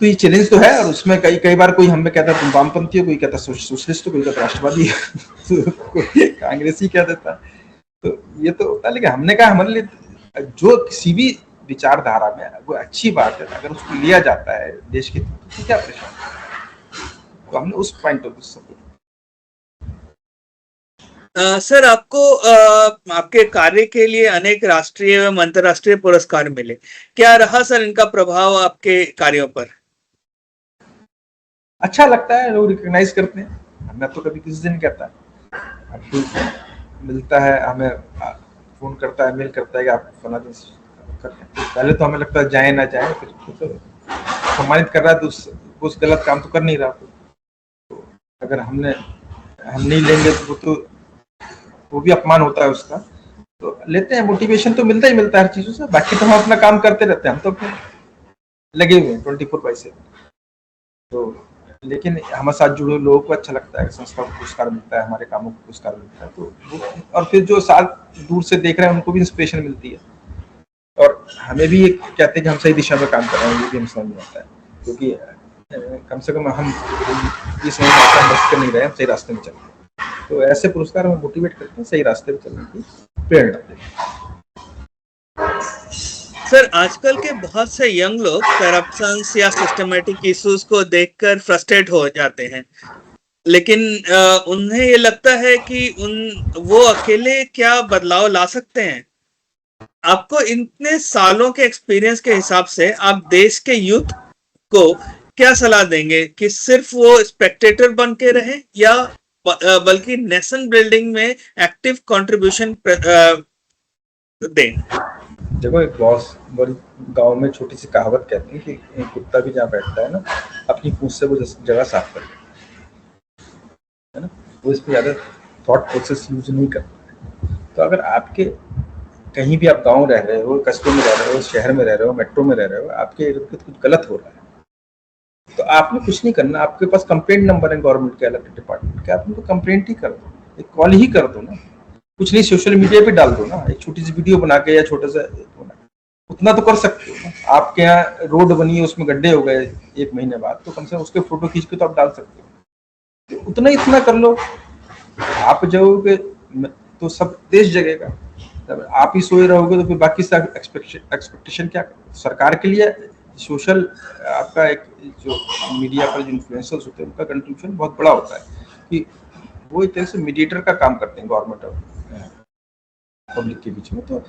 B: तो ये चैलेंज तो है, और उसमें कई बार कोई हमें कहता तुम वामपंथी हो, कोई कहता सोशलिस्ट हो, कोई कहता राष्ट्रवादी कोई कांग्रेसी कह देता। तो ये तो होता है, लेकिन हमने कहा हमारे लिए जो किसी भी विचारधारा में वो अच्छी बात है, अगर उसको लिया जाता है देश के तो क्या परेशानी। तो हमने उस पॉइंट ऑफ व्यू
A: सर आपको आपके कार्य के लिए अनेक राष्ट्रीय एवं अंतर्राष्ट्रीय पुरस्कार मिले, क्या रहा सर इनका प्रभाव आपके कार्यों पर?
B: अच्छा लगता है, लोग रिकॉग्नाइज करते हैं। मैं तो कभी किसी दिन कहता है, मिलता है हमें, फोन करता है, मेल करता है कि आप फला दिन करते हैं, पहले तो हमें लगता है जाए ना जाए, फिर तो सम्मानित कर रहा है तो उस गलत काम तो कर नहीं रहा। तो अगर हम नहीं लेंगे तो वो भी अपमान होता है उसका, तो लेते हैं। मोटिवेशन तो मिलता ही मिलता है हर चीजों से, बाकी तो हम अपना काम करते रहते हैं, हम तो अपने लगे हुए हैं 24/7। तो लेकिन हमारे साथ जुड़े लोगों को अच्छा लगता है, संस्था को पुरस्कार मिलता है, हमारे कामों को पुरस्कार मिलता है, तो और फिर जो साथ दूर से देख रहे हैं उनको भी इंस्पिरेशन मिलती है, और हमें भी कहते हैं कि हम सही दिशा में काम कर रहे हैं, ये भी हम समझ में आता है, क्योंकि कम से कम हम ये समझ में आता है बस कर नहीं रहे, हम सही रास्ते में चल रहे हैं। तो ऐसे पुरस्कार हमें मोटिवेट करते हैं, सही रास्ते पे चलने की प्रेरणा देते हैं।
A: सर आजकल के बहुत से यंग लोग करप्शन या सिस्टमेटिक इश्यूज को देखकर फ्रस्ट्रेट हो जाते हैं, लेकिन उन्हें ये लगता है कि वो अकेले क्या बदलाव ला सकते हैं। आपको इतने सालों के एक्सपीरियंस के हिसाब से आप देश के यूथ को क्या सलाह देंगे कि सिर्फ वो स्पेक्टेटर बन के रहे या बल्कि नेशन बिल्डिंग में एक्टिव कंट्रीब्यूशन दें?
B: देखो, एक बहुत गांव में छोटी सी कहावत कहती है कि एक कुत्ता भी जहाँ बैठता है ना, अपनी पूंछ से वो जगह साफ कर लेता है ना, वो इस पर ज्यादा थॉट प्रोसेस यूज नहीं करता है। तो अगर आपके कहीं भी आप गांव रह रहे हो, कस्बे में रह रहे हो, शहर में रह रहे हो, मेट्रो में रह रहे हो, आपके इर्द गिर्द कुछ गलत हो रहा है, तो आपने कुछ नहीं करना। आपके पास कंप्लेंट नंबर है गवर्नमेंट के इलेक्टेड डिपार्टमेंट के, आप उनको कंप्लेंट ही कर दो, एक कॉल ही कर दो ना, कुछ नहीं सोशल मीडिया पे डाल दो ना, एक छोटी सी वीडियो बना के या छोटा सा, उतना तो कर सकते हो ना। आपके यहाँ रोड बनी है, उसमें गड्ढे हो गए 1 महीने बाद, तो कम से कम उसके फोटो खींच के तो आप डाल सकते हो, तो उतना इतना कर लो। आप जाओगे तो सब देश जगेगा, जब आप ही सोए रहोगे तो फिर बाकी से एक्सपेक्टेशन क्या? सरकार के लिए सोशल आपका एक जो मीडिया पर जो इन्फ्लुएंसर्स होते हैं उनका कंट्रीब्यूशन बहुत बड़ा होता है, कि वो एक तरह से मीडिएटर का काम करते हैं गवर्नमेंट और पब्लिक के बीच में। तो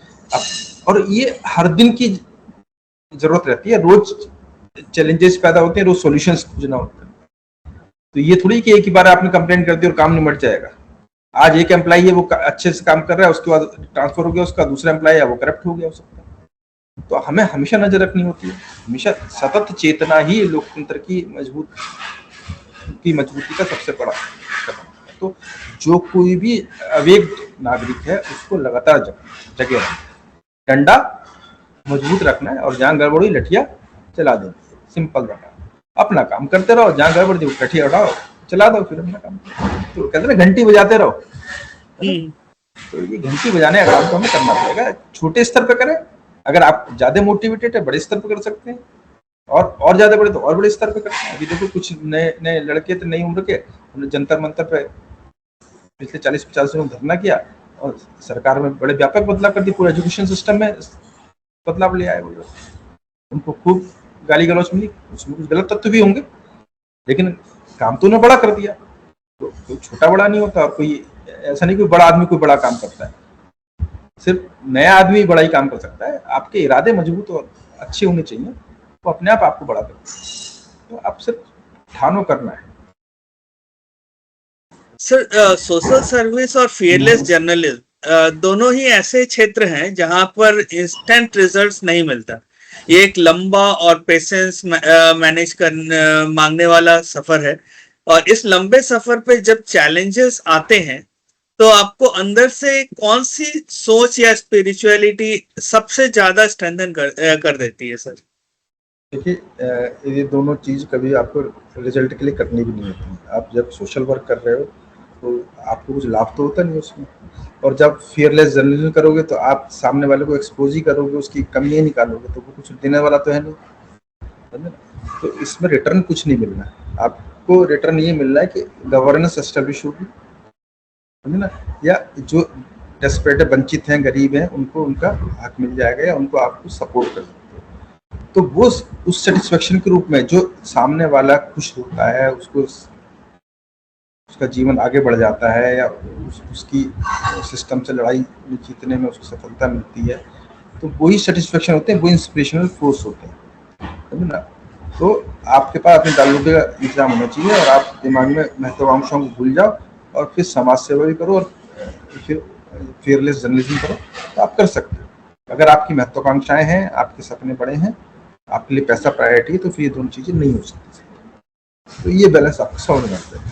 B: और ये हर दिन की जरूरत रहती है, रोज चैलेंजेस पैदा होते हैं, रोज सॉल्यूशंस खोजना होता है। तो ये थोड़ी कि एक ही बार आपने कंप्लेंट कर दी और काम निमट जाएगा। आज एक एम्प्लॉई है वो अच्छे से काम कर रहा है, उसके बाद ट्रांसफर हो गया, उसका दूसरा एम्प्लॉई है वो करप्ट हो गया हो सकता है। तो हमें हमेशा नजर रखनी होती है, हमेशा सतत चेतना ही लोकतंत्र की मजबूती का सबसे बड़ा कदम है। तो जो कोई भी अवेग नागरिक है उसको लगातार जगे रहना, डंडा मजबूत रखना है और जहाँ गड़बड़ी लठिया चला देना, सिंपल रखना, अपना काम करते रहो, जहाँ गड़बड़ दी लठिया उठाओ चला दो, फिर अपना काम। तो कहते हैं घंटी बजाते रहो, तो ये घंटी बजाने का काम तो हमें करना पड़ेगा। छोटे स्तर पे करें, अगर आप ज्यादा मोटिवेटेड है बड़े स्तर पे कर सकते हैं, और ज्यादा बड़े तो और बड़े स्तर पे करते हैं। अभी देखो कुछ नए नए लड़के थे नई उम्र के, उन्होंने जंतर मंतर पे पिछले 40-50 दिनों धरना किया और सरकार में बड़े व्यापक बदलाव कर दी, पूरे एजुकेशन सिस्टम में बदलाव ले आए वो लोग। उनको खूब गाली गलौज मिली, उसमें कुछ गलत तत्व भी होंगे, लेकिन काम तो उन्होंने बड़ा कर दिया। तो कोई छोटा बड़ा नहीं होता, और कोई ऐसा नहीं कोई बड़ा आदमी कोई बड़ा काम करता है, सिर्फ नया आदमी बड़ा ही काम कर सकता है। आपके इरादे मजबूत और अच्छे होने चाहिए, तो अपने आप आपको बड़ा करते हैं। तो आप सिर्फ ठानो करना है।
A: सर, सोशल सर्विस और फियरलेस जर्नलिज्म दोनों ही ऐसे क्षेत्र हैं जहां पर इंस्टेंट रिजल्ट्स नहीं मिलता। ये एक लंबा और पेशेंस मैनेज कर मांगने वाला सफर है, और इस लंबे सफर पे जब चैलेंजेस आते हैं तो आपको अंदर से कौन सी सोच या स्पिरिचुअलिटी सबसे ज्यादा स्ट्रेंथन कर देती है सर?
B: देखिए, ये दोनों चीज कभी आपको रिजल्ट के लिए करनी भी नहीं होती। आप जब सोशल वर्क कर रहे हो तो आपको कुछ लाभ तो होता नहीं उसमें, और जब फियरलेस जर्नलिज्म करोगे तो आप सामने वाले को एक्सपोज ही करोगे, उसकी कमियां निकालोगे, तो वो कुछ देने वाला तो है नहीं, समझे ना? तो इसमें रिटर्न कुछ नहीं मिलना है आपको। रिटर्न ये मिलना है कि गवर्नेंस एस्टेब्लिश होगी, समझे ना, या जो डेस्परेट वंचित हैं, गरीब हैं, उनको उनका हक मिल जाएगा, या उनको आपको सपोर्ट कर सकते हो। तो वो उस सेटिस्फेक्शन के रूप में जो सामने वाला खुश होता है, उसको उसका जीवन आगे बढ़ जाता है, या उसकी सिस्टम से लड़ाई जीतने में उसको सफलता मिलती है, तो वही सेटिस्फेक्शन होते हैं, वो इंस्पिरेशनल फोर्स होते हैं, समझे ना। तो आपके पास अपने दालूटे का इंतजाम होना चाहिए, और आप दिमाग में महत्वाकांक्षाओं को भूल जाओ और फिर समाज सेवा भी करो, और फिर फियरलेस जर्नलिज्म करो, तो आप कर सकते हो। अगर आपकी महत्वाकांक्षाएं हैं, आपके सपने बड़े हैं, आपके लिए पैसा प्रायोरिटी है, तो फिर ये दोनों चीजें नहीं हो सकती। तो ये बैलेंस आपको समझ में आता है।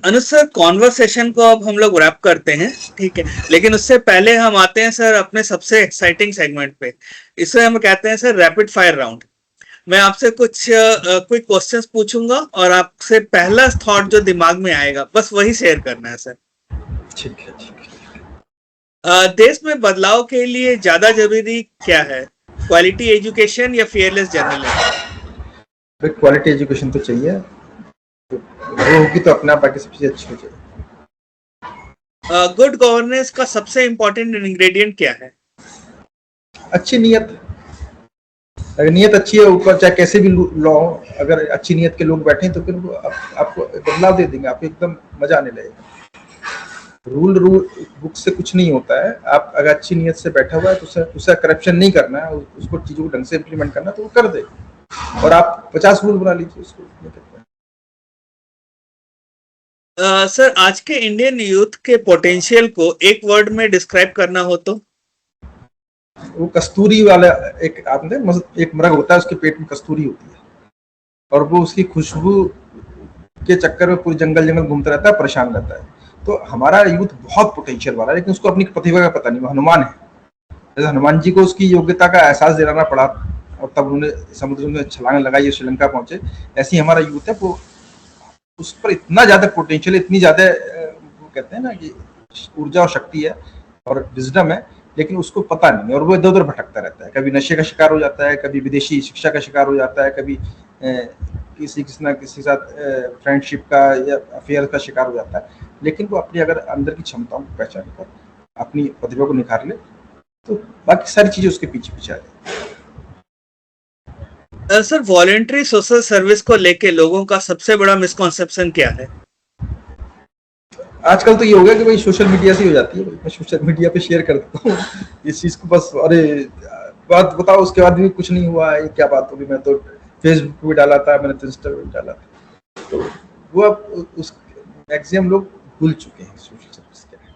A: अनुज सर, कॉन्वर्सेशन को अब हम लोग रैप करते हैं, ठीक है, लेकिन उससे पहले हम आते हैं सर अपने सबसे एक्साइटिंग सेगमेंट पे। इसे हम कहते हैं सर रैपिड फायर राउंड। मैं आपसे कुछ क्विक क्वेश्चंस पूछूंगा और आपसे पहला थॉट जो दिमाग में आएगा बस वही शेयर करना है सर।
B: ठीक है, ठीक है।
A: देश में बदलाव के लिए ज्यादा जरूरी क्या है, क्वालिटी एजुकेशन या फियरलेस जर्नलिज्म?
B: क्वालिटी एजुकेशन तो चाहिए, तो वो होगी तो अपना बाकी सब चीजें अच्छी हो जाएगी।
A: गुड गवर्नेंस का सबसे इम्पोर्टेंट इंग्रेडिएंट क्या है?
B: अच्छी नीयत। अगर नीयत अच्छी है, ऊपर चाहे कैसे भी लॉ, अगर अच्छी नीयत के लोग बैठे तो फिर वो आपको बदलाव दे देंगे, आपको एकदम मजा आने लगेगा। रूल बुक से कुछ नहीं होता है। आप अगर अच्छी नीयत से बैठा हुआ है तो उससे करप्शन नहीं करना है, उसको चीजों को ढंग से इम्प्लीमेंट करना, तो वो कर दे। और आप 50 रूल बना लीजिए उसको।
A: सर, आज के इंडियन यूथ के पोटेंशियल को एक वर्ड में डिस्क्राइब करना हो तो?
B: वो कस्तूरी वाला एक आपने एक मृग होता है, उसके पेट में कस्तूरी होती है, और वो उसकी खुशबू के चक्कर में पूरी जंगल घूमता रहता है, परेशान रहता है। तो हमारा यूथ बहुत पोटेंशियल वाला है, लेकिन उसको अपनी प्रतिभा का पता नहीं। वो हनुमान है, जैसे हनुमान जी को उसकी योग्यता का एहसास दिलाना पड़ा और तब उन्हें समुद्र में छलांग लगाई, श्रीलंका पहुंचे। ऐसे ही हमारा यूथ है, वो उस पर इतना ज्यादा पोटेंशियल, इतनी ज्यादा वो कहते हैं ना कि ऊर्जा और शक्ति है और विजडम है, लेकिन उसको पता नहीं, और वो इधर उधर भटकता रहता है। कभी नशे का शिकार हो जाता है, कभी विदेशी शिक्षा का शिकार हो जाता है, कभी किसी के साथ फ्रेंडशिप का या अफेयर का शिकार हो जाता है। लेकिन वो अपनी अगर अंदर की क्षमताओं को पहचान कर अपनी प्रतिभा को निखार ले, तो बाकी सारी चीजें उसके पीछे पीछे आ जाए।
A: सर, वॉलंटरी सोशल सर्विस को लेके लोगों का सबसे बड़ा मिसकॉन्सेप्शन क्या है?
B: आजकल तो ये हो गया कि भाई सोशल मीडिया से ही हो जाती है, मैं सोशल मीडिया पे शेयर कर देता हूँ इस चीज को, बस अरे बात बताओ उसके बाद भी कुछ नहीं हुआ, ये क्या बात होगी, मैं तो फेसबुक पे डाला था, मैंने तो इंस्टा पे डाला था। तो वो अब उस मैक्सिमम लोग भूल चुके हैं सोशल सर्विस क्या है,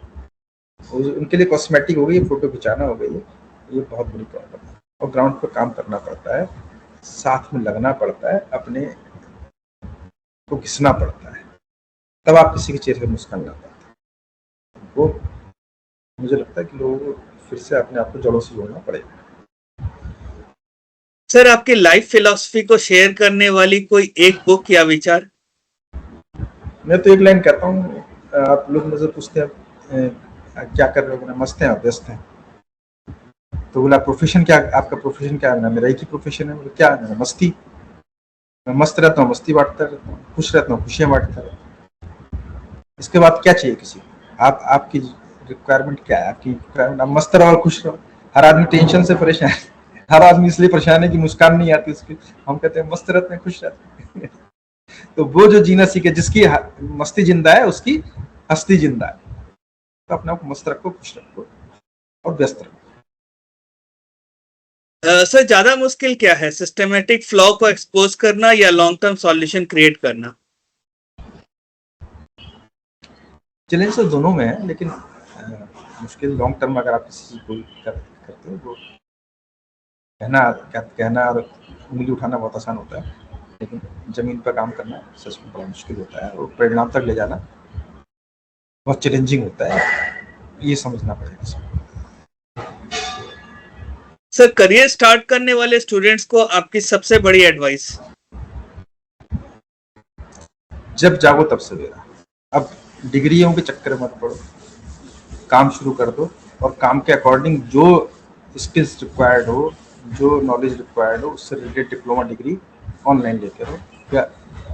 B: उनके लिए कॉस्मेटिक हो गई, फोटो खिंचाना हो गई है, ये बहुत बड़ी प्रॉब्लम है। और ग्राउंड पर काम करना पड़ता है, साथ में लगना पड़ता है, अपने को घिसना पड़ता है, तब आप किसी के चेहरे पर मुस्कान ला पाते हैं। वो मुझे लगता है कि लोगों को फिर से अपने आप को जड़ों से जोड़ना पड़ेगा।
A: सर आपकी लाइफ फिलॉसफी को शेयर करने वाली कोई एक बुक या विचार?
B: मैं तो एक लाइन कहता हूँ, आप लोग मुझसे पूछते हैं क्या कर रहे हो, मैं मस्त हैं और व्यस्त हैं। तो बोला प्रोफेशन क्या, आपका प्रोफेशन क्या है? मेरा एक ही प्रोफेशन है। बोला क्या है? मेरा मस्ती। मैं मस्त रहता हूँ, मस्ती बांटता रहता हूँ, खुश रहता हूँ, खुशियाँ बांटता रहता हूँ। इसके बाद क्या चाहिए किसी को? आपकी रिक्वायरमेंट क्या है? आपकी रिक्वायरमेंट आप मस्त रहो और खुश रहो। हर आदमी टेंशन से परेशान है, हर आदमी इसलिए परेशान है कि मुस्कान नहीं आती उसकी। हम कहते हैं मस्त रहते हैं, खुश रहते हैं तो वो जो जीना सीखे, जिसकी मस्ती जिंदा है उसकी हस्ती जिंदा है। तो अपने आप को मस्त रखो, खुश रखो और व्यस्त रखो।
A: सर ज्यादा मुश्किल क्या है, सिस्टमेटिक फ्लॉ को एक्सपोज करना या लॉन्ग टर्म सॉल्यूशन क्रिएट करना?
B: चैलेंज तो दोनों में है, लेकिन मुश्किल लॉन्ग टर्म अगर आप किसी चीज को करते हो, वो कहना और उंगली उठाना बहुत आसान होता है, लेकिन जमीन पर काम करना सच में बड़ा मुश्किल होता है, और परिणाम तक ले जाना बहुत चैलेंजिंग होता है, ये समझना पड़ेगा सबको।
A: सर करियर स्टार्ट करने वाले स्टूडेंट्स को आपकी सबसे बड़ी एडवाइस?
B: जब जागो तब सवेरा। अब डिग्रियों के चक्कर में मत पड़ो, काम शुरू कर दो, और काम के अकॉर्डिंग जो स्किल्स रिक्वायर्ड हो, जो नॉलेज रिक्वायर्ड हो, उससे रिलेटेड डिप्लोमा डिग्री ऑनलाइन लेते रहो, या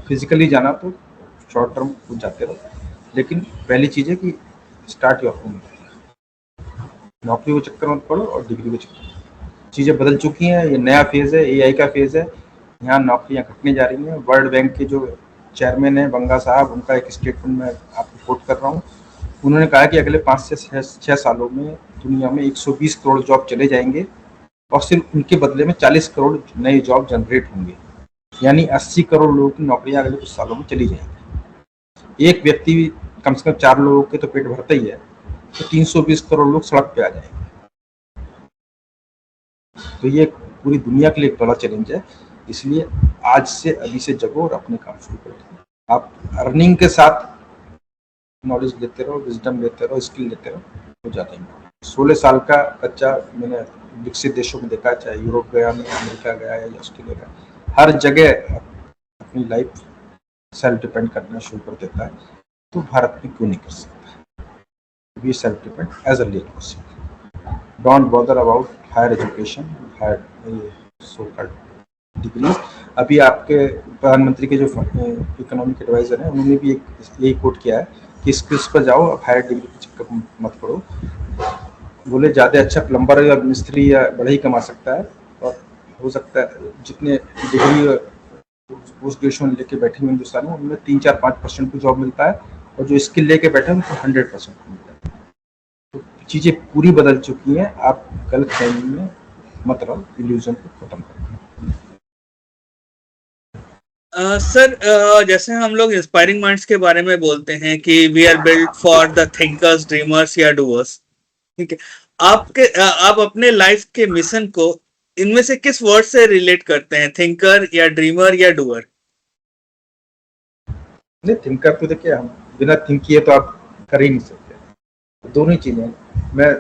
B: फिजिकली जाना तो शॉर्ट टर्म कुछ जाते रहो। लेकिन पहली चीज़ है कि स्टार्ट योर होम। नौकरी के चक्कर मत पड़ो और डिग्री के चक्कर। चीज़ें बदल चुकी हैं, ये नया फेज़ है, एआई का फेज़ है, यहाँ नौकरियाँ घटने जा रही हैं। वर्ल्ड बैंक के जो चेयरमैन हैं बंगा साहब, उनका एक स्टेटमेंट मैं आपको कोट कर रहा हूँ। उन्होंने कहा कि अगले 5 से 6 सालों में दुनिया में 120 करोड़ जॉब चले जाएंगे, और सिर्फ उनके बदले में 40 करोड़ नए जॉब जनरेट होंगे, यानी 80 करोड़ लोगों की नौकरियां अगले कुछ सालों में चली जाएंगी। एक व्यक्ति कम से कम 4 लोगों के तो पेट भरता ही है, तो 320 करोड़ लोग सड़क पे आ जाएंगे। तो ये पूरी दुनिया के लिए एक बड़ा चैलेंज है। इसलिए आज से अभी से जगो और अपने काम शुरू करो। आप अर्निंग के साथ नॉलेज लेते रहो, विजडम लेते रहो, स्किल लेते रहो, हो जाएंगे। 16 साल का बच्चा मैंने विकसित देशों में देखा, चाहे यूरोप गया, अमेरिका गया या ऑस्ट्रेलिया गया, हर जगह अपनी लाइफ सेल्फ डिपेंड करना शुरू कर देता है। तो भारत में क्यों नहीं कर सकता? Be self depend as early as possible. Don't bother about higher education, higher so called degrees. अभी आपके प्रधानमंत्री के जो इकोनॉमिक एडवाइजर हैं, उन्होंने भी यही कोट किया है कि स्किल्स पर जाओ, अब हायर डिग्री के चक्कर मत पड़ो। बोले ज़्यादा अच्छा प्लम्बर या मिस्त्री या बड़ा ही कमा सकता है, और हो सकता है जितने डिग्री उस देशों में लेके बैठे हुए हिंदुस्तान में, उनमें 3-4-5% को जॉब मिलता है, और जो स्किल लेके बैठे हैं उनको 100% मिलता है। तो चीज़ें पूरी बदल चुकी हैं, आप गलत फहमी में मत रहो, इल्यूजन को खत्म करो।
A: सर जैसे हम लोग इंस्पायरिंग माइंड्स के बारे में बोलते हैं कि we are built for the thinkers, dreamers या डूअर्स, ठीक है, आप अपने लाइफ के मिशन को इनमें से किस वर्ड से रिलेट करते हैं, थिंकर या ड्रीमर या डूअर?
B: नहीं, थिंकर तो देखिए, हम बिना थिंक किए तो आप कर ही नहीं सकते। दोनों ही चीज़ें। मैं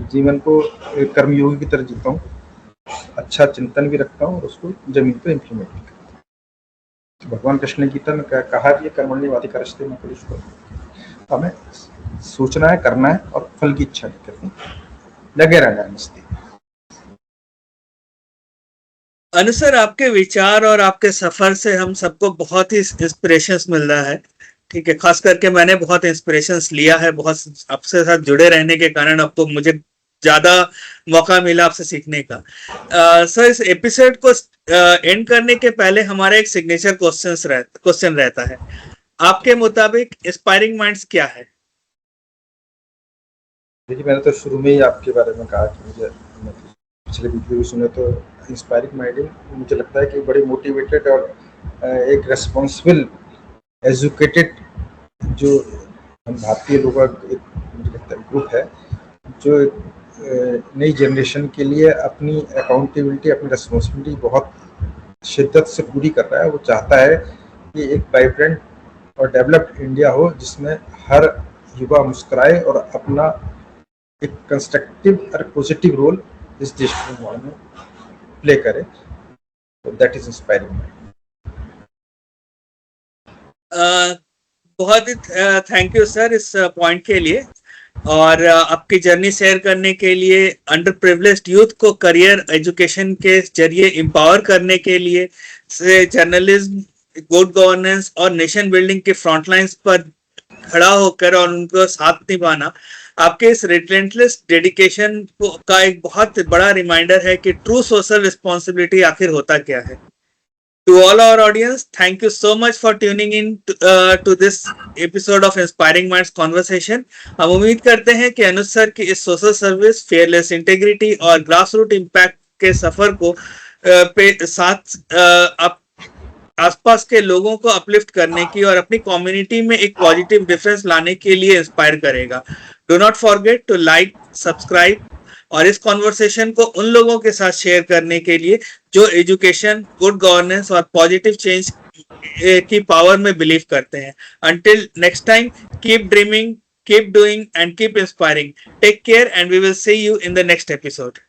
B: जीवन को एक कर्मयोगी की तरह जीता हूँ, अच्छा चिंतन भी रखता हूँ और उसको जमीन पे इम्प्लीमेंट भी करता हूँ। भगवान कृष्ण ने गीता में कहा कि कर्मण्येवाधिकारस्ते मा फलेषु कदाचन। हमें सोचना है, करना है, और फल की इच्छा नहीं करनी, लगे रहना है मस्ती।
A: अनुसर आपके विचार और आपके सफर से हम सबको बहुत ही इंस्पिरेशंस मिल रहा है, ठीक है, खास करके मैंने बहुत इंस्पिरेशंस लिया है, बहुत आपसे साथ जुड़े रहने के कारण अब तो मुझे ज्यादा मौका मिला आपसे सीखने का। सर इस एपिसोड को एंड करने के पहले हमारा एक सिग्नेचर क्वेश्चन रहता है, आपके मुताबिक इंस्पायरिंग माइंड्स क्या है?
B: देखिए, मैंने तो शुरू में ही आपके बारे में कहा कि मुझे पिछले वीडियो भी सुने तो इंस्पायरिंग माइंड मुझे लगता है कि बड़े मोटिवेटेड और एक रेस्पॉन्सिबल एजुकेटेड जो हम भारतीय लोगों का एक मुझे लगता है ग्रुप है जो नई जनरेशन के लिए अपनी अकाउंटेबिलिटी अपनी रेस्पॉन्सिबिलिटी बहुत शिद्दत से पूरी कर रहा है। वो चाहता है कि एक वाइब्रेंट और डेवलप्ड इंडिया हो जिसमें हर युवा मुस्कुराए और अपना एक कंस्ट्रक्टिव और पॉजिटिव रोल इस देश के निर्माण में प्ले करे। तो दैट इज इंस्पायरिंग।
A: बहुत ही थैंक यू सर इस पॉइंट के लिए और आपकी जर्नी शेयर करने के लिए, अंडर प्रिविलेज्ड यूथ को करियर एजुकेशन के जरिए एम्पावर करने के लिए, जर्नलिज्म, गुड गवर्नेंस और नेशन बिल्डिंग के फ्रंट लाइंस पर खड़ा होकर और उनको साथ निभाना आपके इस रिलेंटलेस डेडिकेशन का एक बहुत बड़ा रिमाइंडर है कि ट्रू सोशल रिस्पॉन्सिबिलिटी आखिर होता क्या है। To all our audience, thank you so much for tuning in to this episode of Inspiring Minds Conversation. हम उम्मीद करते हैं कि अनुज सर की इस सोशल सर्विस, फेयरलेस इंटेग्रिटी और ग्रास रूट इम्पैक्ट के सफर को पे साथ आसपास के लोगों को अपलिफ्ट करने की और अपनी कम्युनिटी में एक पॉजिटिव डिफरेंस लाने के लिए इंस्पायर करेगा। Do not forget to like, subscribe और इस कॉन्वर्सेशन को उन लोगों के साथ शेयर करने के लिए जो एजुकेशन, गुड गवर्नेंस और पॉजिटिव चेंज की पावर में बिलीव करते हैं। Until next time, keep dreaming, keep doing and keep inspiring. Take care and we will see you in the next episode.